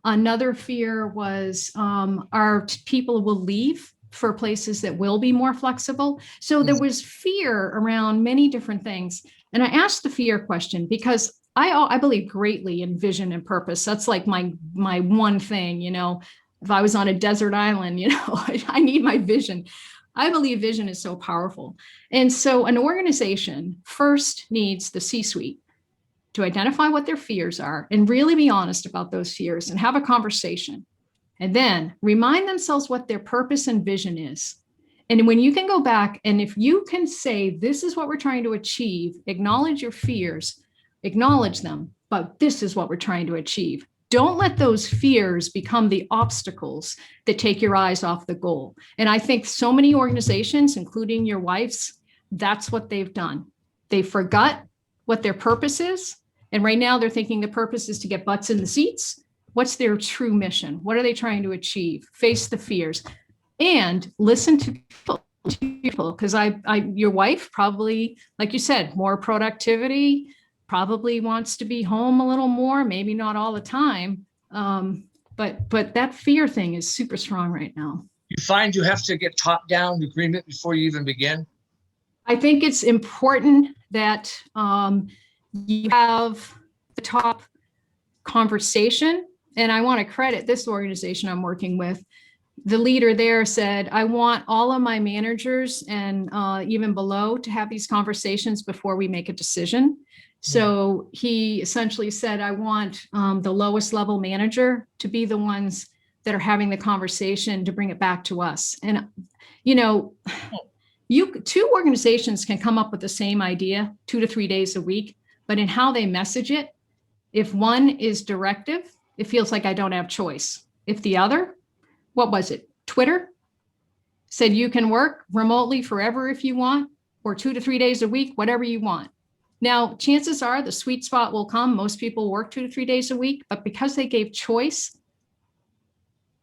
Another fear was our people will leave for places that will be more flexible. So there was fear around many different things. And I asked the fear question because I believe greatly in vision and purpose. That's like my one thing, you know, if I was on a desert island, you know, I need my vision. I believe vision is so powerful. And so an organization first needs the C-suite to identify what their fears are and really be honest about those fears and have a conversation. And then remind themselves what their purpose and vision is. And when you can go back and if you can say, this is what we're trying to achieve, acknowledge your fears, acknowledge them, but this is what we're trying to achieve. Don't let those fears become the obstacles that take your eyes off the goal. And I think so many organizations, including your wife's, that's what they've done. They forgot what their purpose is. And right now they're thinking the purpose is to get butts in the seats. What's their true mission? What are they trying to achieve? Face the fears and listen to people. Because your wife probably, like you said, more productivity, probably wants to be home a little more, maybe not all the time. But that fear thing is super strong right now. You find you have to get top-down agreement before you even begin? I think it's important that you have the top conversation. And I want to credit this organization I'm working with. The leader there said, I want all of my managers and even below to have these conversations before we make a decision. So he essentially said, I want the lowest level manager to be the ones that are having the conversation to bring it back to us. And, two organizations can come up with the same idea 2 to 3 days a week, but in how they message it, if one is directive, it feels like I don't have choice. If the other, what was it? Twitter said you can work remotely forever if you want, or 2 to 3 days a week, whatever you want. Now, chances are the sweet spot will come. Most people work 2 to 3 days a week, but because they gave choice,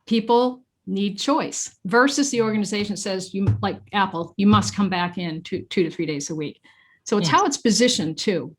people need choice versus the organization says, you like Apple, you must come back in 2 to 3 days a week. So it's how it's positioned too.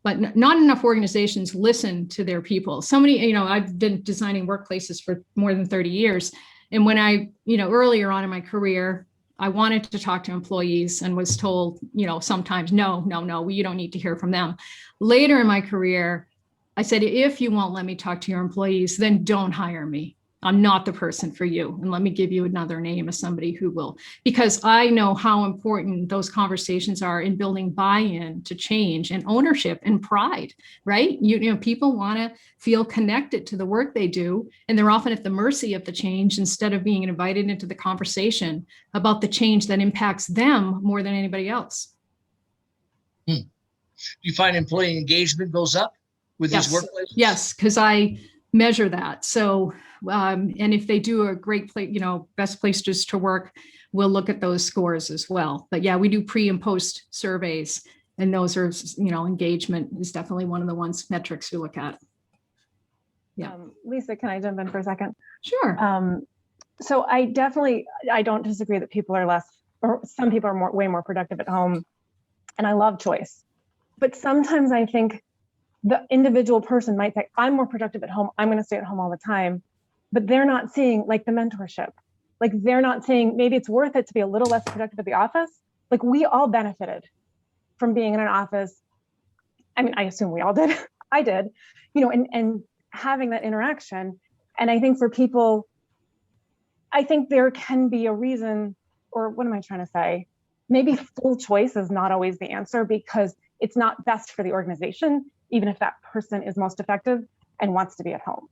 But not enough organizations listen to their people. So many, I've been designing workplaces for more than 30 years. And when I, earlier on in my career, I wanted to talk to employees and was told, sometimes, no, you don't need to hear from them. Later in my career, I said, if you won't let me talk to your employees, then don't hire me. I'm not the person for you. And let me give you another name of somebody who will, because I know how important those conversations are in building buy-in to change and ownership and pride, right? People want to feel connected to the work they do, and they're often at the mercy of the change instead of being invited into the conversation about the change that impacts them more than anybody else. Do you find employee engagement goes up with these workplaces? Yes, because I measure that. So, and if they do a great place, best places to work, we'll look at those scores as well. But yeah, we do pre and post surveys, and those are, engagement is definitely one of the metrics we look at. Yeah. Lisa, can I jump in for a second? Sure. So I don't disagree that people are less, or some people are way more productive at home. And I love choice. But sometimes I think the individual person might say, I'm more productive at home, I'm going to stay at home all the time. But they're not seeing like the mentorship. Like they're not saying maybe it's worth it to be a little less productive at the office. Like we all benefited from being in an office. I mean, I assume we all did. I did, and having that interaction. And I think for people, I think there can be a reason, or what am I trying to say? Maybe full choice is not always the answer because it's not best for the organization, even if that person is most effective and wants to be at home.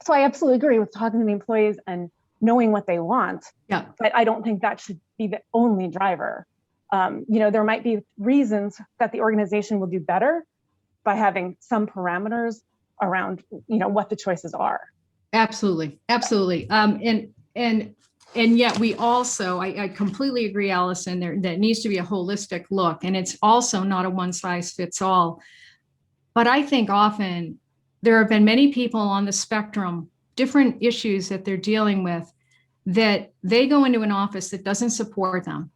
So I absolutely agree with talking to the employees and knowing what they want. Yeah. But I don't think that should be the only driver. There might be reasons that the organization will do better by having some parameters around, what the choices are. Absolutely. And yet we also, I completely agree, Allison, that needs to be a holistic look, and it's also not a one size fits all. But I think often there have been many people on the spectrum, different issues that they're dealing with, that they go into an office that doesn't support them.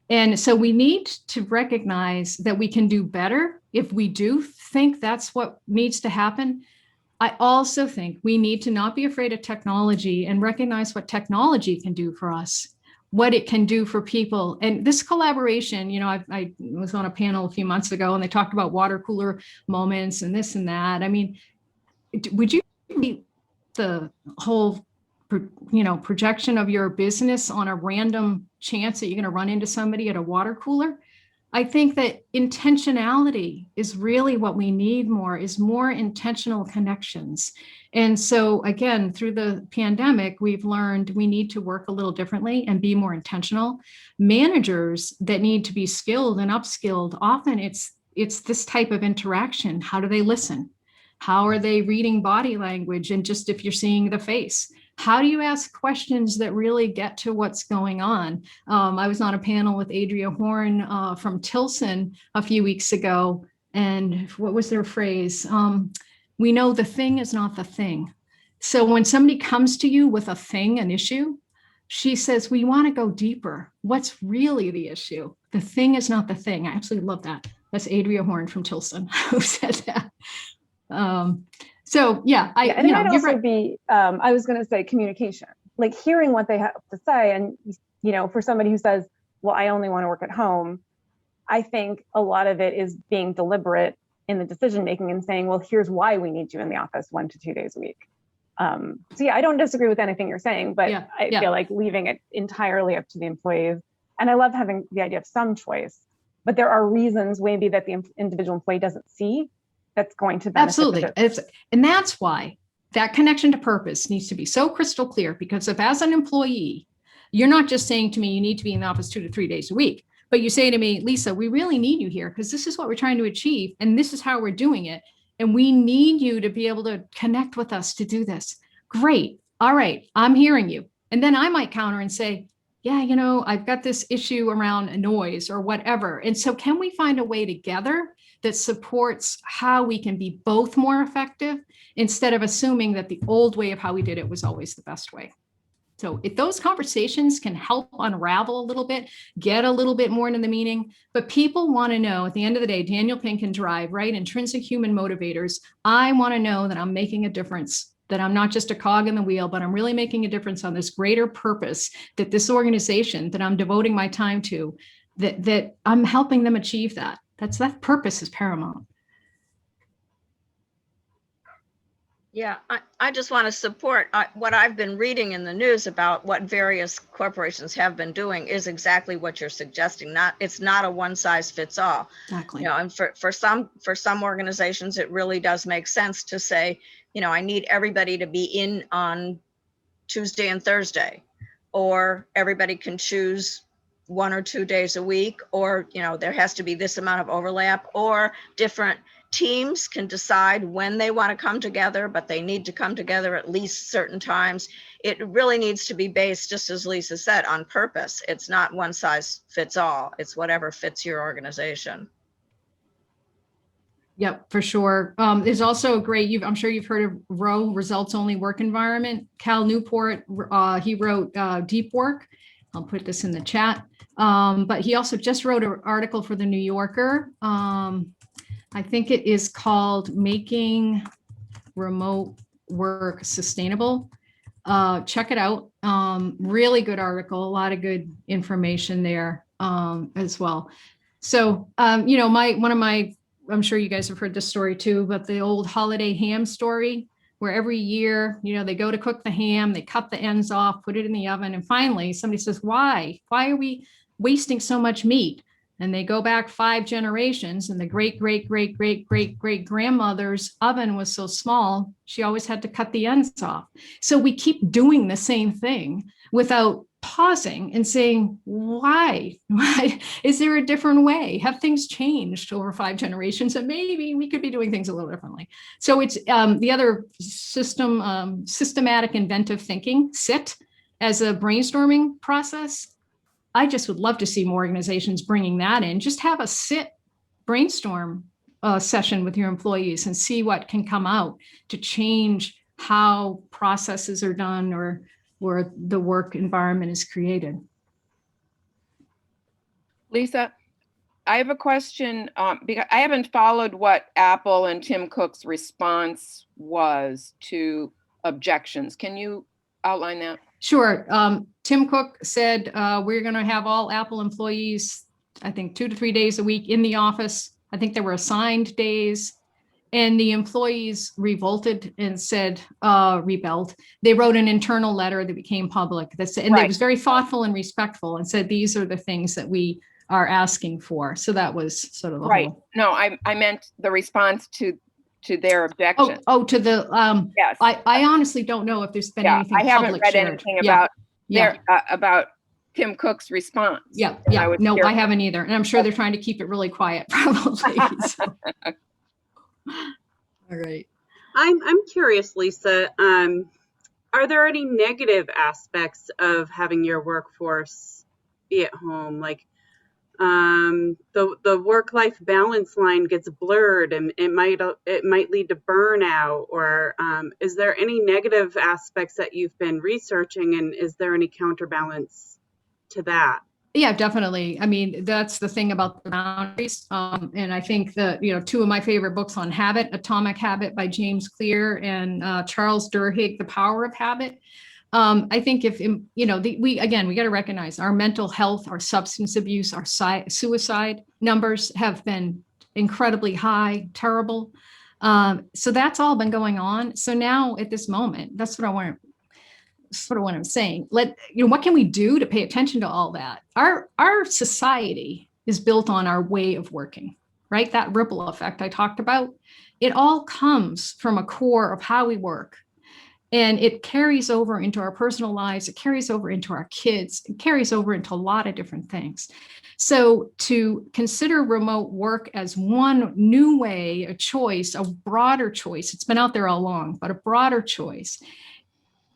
And so we need to recognize that we can do better if we do think that's what needs to happen. I also think we need to not be afraid of technology and recognize what technology can do for us, what it can do for people. And this collaboration, I was on a panel a few months ago and they talked about water cooler moments and this and that. I mean, would you read the whole, projection of your business on a random chance that you're going to run into somebody at a water cooler? I think that intentionality is really what we need more, is more intentional connections. And so again, through the pandemic, we've learned we need to work a little differently and be more intentional. Managers that need to be skilled and upskilled, often it's this type of interaction. How do they listen? How are they reading body language? And just if you're seeing the face, how do you ask questions that really get to what's going on? I was on a panel with Adria Horn from Tilson a few weeks ago. And what was their phrase? We know the thing is not the thing. So when somebody comes to you with a thing, an issue, she says, we want to go deeper. What's really the issue? The thing is not the thing. I absolutely love that. That's Adria Horn from Tilson who said that. So yeah, and it might also be, I was going to say communication, like hearing what they have to say. And, you know, for somebody who says, well, I only want to work at home, I think a lot of it is being deliberate in the decision-making and saying, well, here's why we need you in the office 1 to 2 days a week. So yeah, I don't disagree with anything you're saying, but I feel like leaving it entirely up to the employees. And I love having the idea of some choice, but there are reasons maybe that the individual employee doesn't see that's going to benefit. Absolutely. And that's why that connection to purpose needs to be so crystal clear, because if as an employee, you're not just saying to me, you need to be in the office 2 to 3 days a week, but you say to me, Lisa, we really need you here because this is what we're trying to achieve. And this is how we're doing it. And we need you to be able to connect with us to do this. Great. All right. I'm hearing you. And then I might counter and say, yeah, you know, I've got this issue around noise or whatever. And so can we find a way together that supports how we can be both more effective instead of assuming that the old way of how we did it was always the best way? So if those conversations can help unravel a little bit, get a little bit more into the meaning, but people want to know at the end of the day, Daniel Pink can drive, right? Intrinsic human motivators. I want to know that I'm making a difference, that I'm not just a cog in the wheel, but I'm really making a difference on this greater purpose that this organization that I'm devoting my time to, that I'm helping them achieve that. That purpose is paramount. Yeah, I just want to support what I've been reading in the news about what various corporations have been doing is exactly what you're suggesting. It's not a one size fits all. Exactly. You know, and for some organizations, it really does make sense to say, you know, I need everybody to be in on Tuesday and Thursday, or everybody can choose 1 or 2 days a week, or, you know, there has to be this amount of overlap, or different teams can decide when they want to come together, but they need to come together at least certain times. It really needs to be based, just as Lisa said, on purpose. It's not one size fits all. It's whatever fits your organization. Yep, for sure. There's also a great, I'm sure you've heard of ROWE, Results Only Work Environment. Cal Newport, he wrote Deep Work. I'll put this in the chat. But he also just wrote an article for the New Yorker. I think it is called Making Remote Work Sustainable. Check it out. Really good article, a lot of good information there as well. So, you know, I'm sure you guys have heard this story too, but the old holiday ham story, where every year, you know, they go to cook the ham, they cut the ends off, put it in the oven, and finally somebody says, why are we wasting so much meat? And they go back 5 generations, and the great grandmother's oven was so small, she always had to cut the ends off. So we keep doing the same thing without pausing and saying, why? Is there a different way? Have things changed over 5 generations? And maybe we could be doing things a little differently. So it's the other systematic inventive thinking, SIT, as a brainstorming process. I just would love to see more organizations bringing that in. Just have a SIT brainstorm session with your employees and see what can come out to change how processes are done or the work environment is created. Lisa, I have a question because I haven't followed what Apple and Tim Cook's response was to objections. Can you outline that? Sure. Tim Cook said we're going to have all Apple employees, I think 2 to 3 days a week in the office. I think there were assigned days, and the employees revolted and said, rebelled. They wrote an internal letter that became public that said, and it was very thoughtful and respectful, and said, these are the things that we are asking for. So that was sort of the Right. whole. No, I meant the response to their objection. To the, Yes. I honestly don't know if there's been Yeah, anything I haven't public read shared. anything Yeah. about Yeah. about Tim Cook's response. Yeah. And Yeah. was No, I curious. haven't either. And I'm sure they're trying to keep it really quiet, probably. So. All right. I'm curious, Lisa. Are there any negative aspects of having your workforce be at home? Like the work-life balance line gets blurred, and it might lead to burnout. Or is there any negative aspects that you've been researching, and is there any counterbalance to that? Yeah, definitely. I mean, that's the thing about the boundaries. And I think that, two of my favorite books on habit, Atomic Habit by James Clear and Charles Duhigg, The Power of Habit. I think if, we got to recognize our mental health, our substance abuse, our suicide numbers have been incredibly high, terrible. So that's all been going on. So now at this moment, that's what I want to, sort of what I'm saying. What can we do to pay attention to all that? Our society is built on our way of working, right? That ripple effect I talked about, it all comes from a core of how we work. And it carries over into our personal lives. It carries over into our kids. It carries over into a lot of different things. So to consider remote work as one new way, a choice, a broader choice, it's been out there all along, but a broader choice.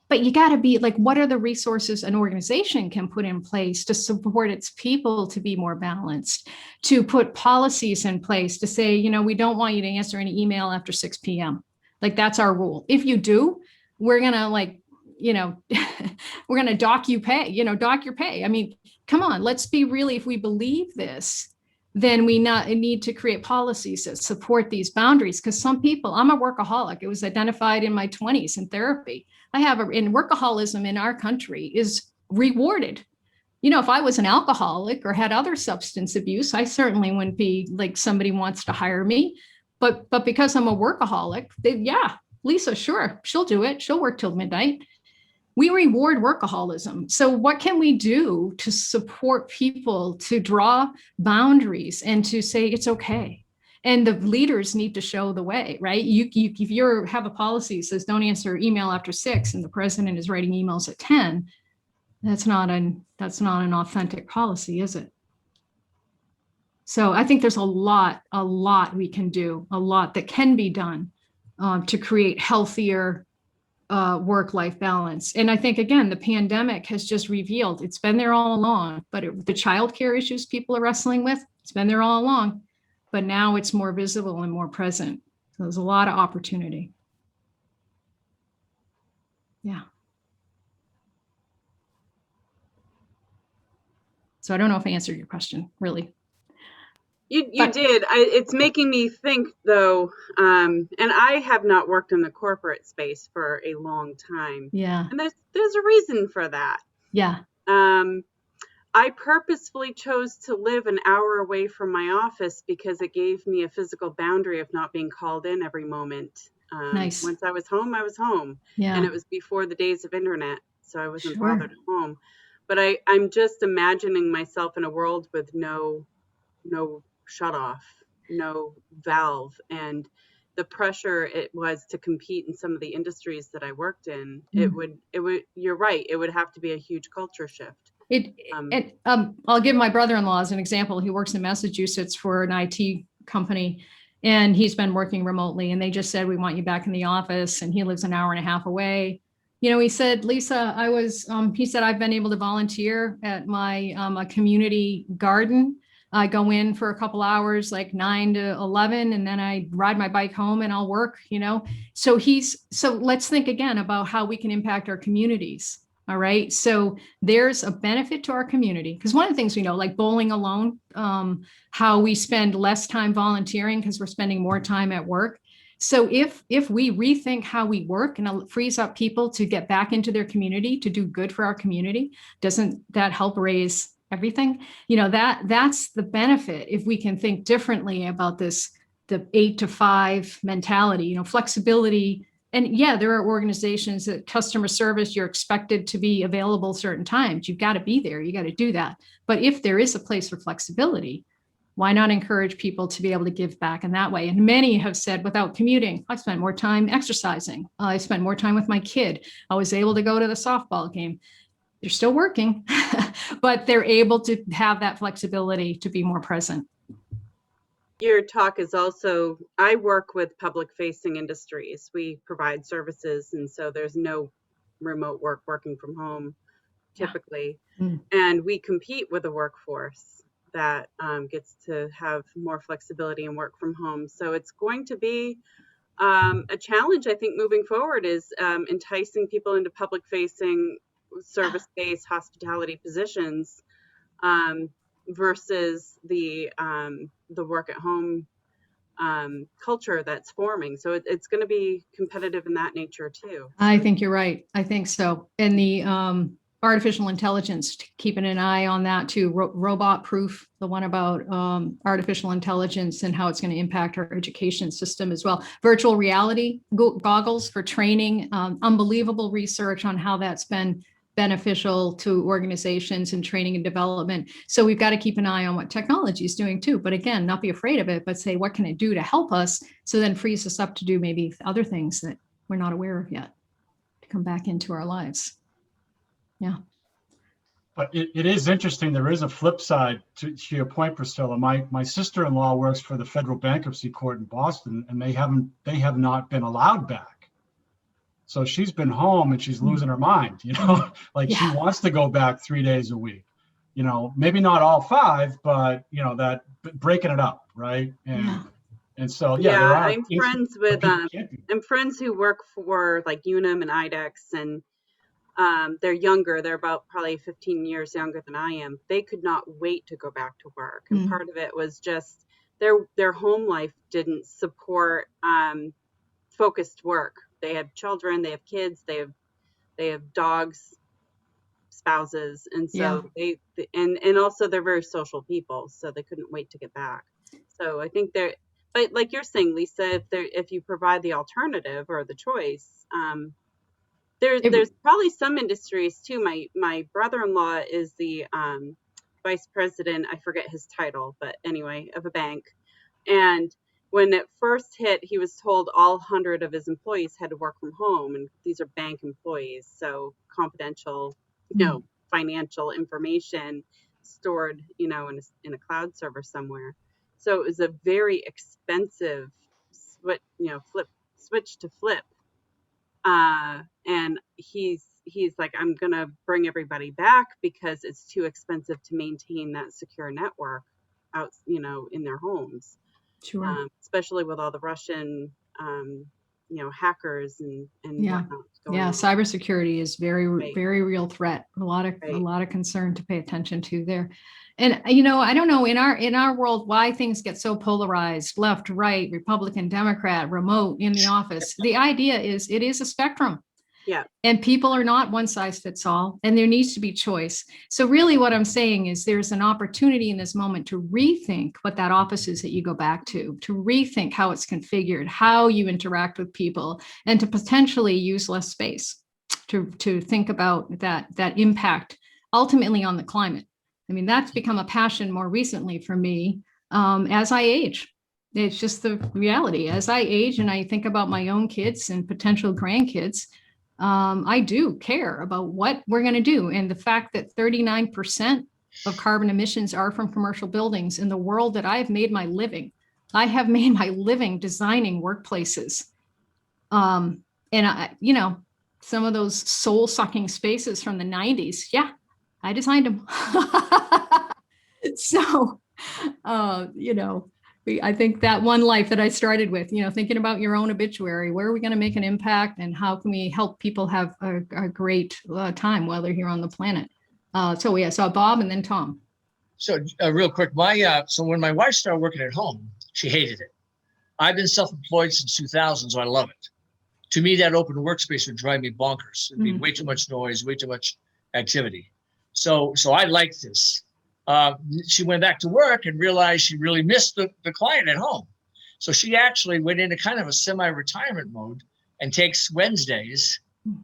But you got to be like, what are the resources an organization can put in place to support its people to be more balanced, to put policies in place to say, we don't want you to answer any email after 6 p.m. Like that's our rule. If you do, we're going to we're going to dock your pay. I mean, come on, let's be really, if we believe this, then we need to create policies that support these boundaries. Because some people, I'm a workaholic. It was identified in my 20s in therapy. In workaholism in our country is rewarded. If I was an alcoholic or had other substance abuse, I certainly wouldn't be like somebody wants to hire me. But because I'm a workaholic, Lisa, sure, she'll do it. She'll work till midnight. We reward workaholism. So what can we do to support people to draw boundaries and to say it's okay? And the leaders need to show the way, right? If you have a policy that says don't answer email after 6 and the president is writing emails at 10, that's not an authentic policy, is it? So I think there's a lot we can do, a lot that can be done to create healthier work-life balance. And I think, again, the pandemic has just revealed, it's been there all along, but the childcare issues people are wrestling with, it's been there all along, but now it's more visible and more present. So there's a lot of opportunity. Yeah. So I don't know if I answered your question, really. You did. It's making me think, though, and I have not worked in the corporate space for a long time. Yeah. And there's a reason for that. Yeah. I purposefully chose to live an hour away from my office because it gave me a physical boundary of not being called in every moment. Nice. Once I was home, I was home. Yeah. And it was before the days of internet, so I wasn't Sure. bothered at home. But I'm just imagining myself in a world with no shut off, no valve, and the pressure it was to compete in some of the industries that I worked in. It would, you're right, it would have to be a huge culture shift. I'll give my brother-in-law as an example. He works in Massachusetts for an IT company, and he's been working remotely, and they just said, we want you back in the office. And he lives an hour and a half away. He said, Lisa, he said, I've been able to volunteer at my a community garden. I go in for a couple hours, like 9 to 11, and then I ride my bike home and I'll work, So let's think again about how we can impact our communities. All right. So there's a benefit to our community, because one of the things we know, like bowling alone, how we spend less time volunteering because we're spending more time at work. So if we rethink how we work and it frees up people to get back into their community, to do good for our community, doesn't that help raise everything? That's the benefit. If we can think differently about the 8 to 5 mentality, flexibility And yeah, there are organizations that customer service, you're expected to be available certain times. You've got to be there. You got to do that. But if there is a place for flexibility, why not encourage people to be able to give back in that way? And many have said, without commuting, I spent more time exercising. I spent more time with my kid. I was able to go to the softball game. They're still working, but they're able to have that flexibility to be more present. Your talk is also, I work with public facing industries. We provide services, and so there's no remote work, working from home typically. And we compete with a workforce that gets to have more flexibility and work from home. So it's going to be a challenge, I think, moving forward, is enticing people into public facing service-based hospitality positions versus the work at home culture that's forming. So it's going to be competitive in that nature too. I think you're right. I think so. And the artificial intelligence, keeping an eye on that too. Robot proof, the one about artificial intelligence and how it's going to impact our education system as well. Virtual reality goggles for training, unbelievable research on how that's been beneficial to organizations and training and development. So we've got to keep an eye on what technology is doing too. But again, not be afraid of it, but say, what can it do to help us? So then frees us up to do maybe other things that we're not aware of yet to come back into our lives. Yeah. But it is interesting. There is a flip side to your point, Priscilla. My sister-in-law works for the federal bankruptcy court in Boston, and they have not been allowed back. So she's been home and she's losing her mind, like she wants to go back 3 days a week, maybe not all 5, but that breaking it up. Right. And so, I'm friends with, I'm friends who work for like Unum and IDEX, and they're younger. They're about probably 15 years younger than I am. They could not wait to go back to work. And part of it was just their home life didn't support focused work. They have children, they have kids, they have dogs, spouses, and so they also they're very social people, so they couldn't wait to get back. So I think but like you're saying, Lisa, if you provide the alternative or the choice, there's probably some industries too. My brother-in-law is the vice president, I forget his title, but anyway, of a bank, and when it first hit, he was told all 100 of his employees had to work from home, and these are bank employees, so confidential, financial information stored, in a cloud server somewhere. So it was a very expensive switch to flip, and he's like, I'm gonna bring everybody back because it's too expensive to maintain that secure network out, in their homes. Sure. Especially with all the Russian, hackers and whatnot. Cybersecurity is very real threat. A lot of concern to pay attention to there. And I don't know in our world why things get so polarized, left, right, Republican, Democrat, remote, in the office. The idea is it is a spectrum. Yeah. And people are not one size fits all, and there needs to be choice. So really what I'm saying is there's an opportunity in this moment to rethink what that office is that you go back to rethink how it's configured, how you interact with people, and to potentially use less space to think about that impact ultimately on the climate. I mean, that's become a passion more recently for me as I age. It's just the reality. As I age and I think about my own kids and potential grandkids, I do care about what we're going to do. And the fact that 39% of carbon emissions are from commercial buildings in the world that I've made my living. I have made my living designing workplaces. And some of those soul sucking spaces from the 90s. Yeah, I designed them. So, I think that one life that I started with, thinking about your own obituary, where are we going to make an impact and how can we help people have a great time while they're here on the planet? So Bob and then Tom. So real quick, so when my wife started working at home, she hated it. I've been self-employed since 2000, so I love it. To me, that open workspace would drive me bonkers. It'd be way too much noise, way too much activity. So I like this. She went back to work and realized she really missed the client at home. So she actually went into kind of a semi-retirement mode and takes Wednesdays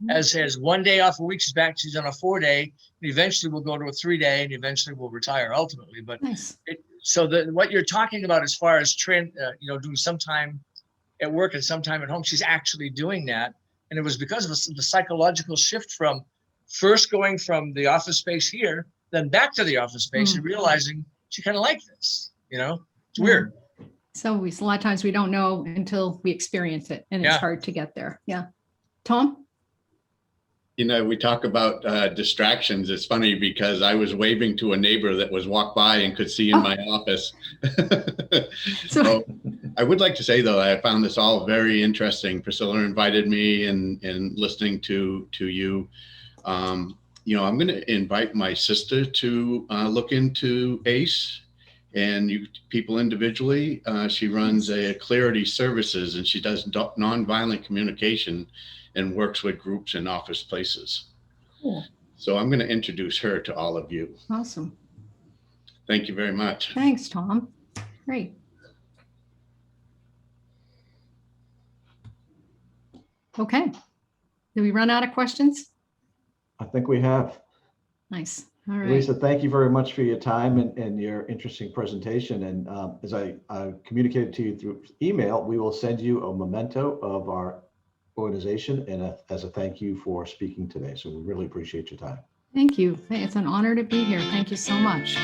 as 1 day off a week. She's back. She's on a 4-day, and eventually we'll go to a 3-day, and eventually we'll retire ultimately. But Nice. so what you're talking about as far as doing some time at work and some time at home, she's actually doing that. And it was because of the psychological shift from first going from the office space here, then back to the office space and realizing she kind of liked this, it's weird. So a lot of times we don't know until we experience it, and it's hard to get there. Yeah. Tom? We talk about distractions. It's funny because I was waving to a neighbor that was walked by and could see in my office. So I would like to say, though, I found this all very interesting. Priscilla invited me and listening to you. I'm going to invite my sister to look into ACE and you people individually. She runs a Clarity Services, and she does nonviolent communication and works with groups in office places. Cool. So I'm going to introduce her to all of you. Awesome. Thank you very much. Thanks, Tom. Great. Okay. Did we run out of questions? I think we have. Nice. All right. Lisa, thank you very much for your time and your interesting presentation. And as I communicated to you through email, we will send you a memento of our organization and as a thank you for speaking today. So we really appreciate your time. Thank you. It's an honor to be here. Thank you so much.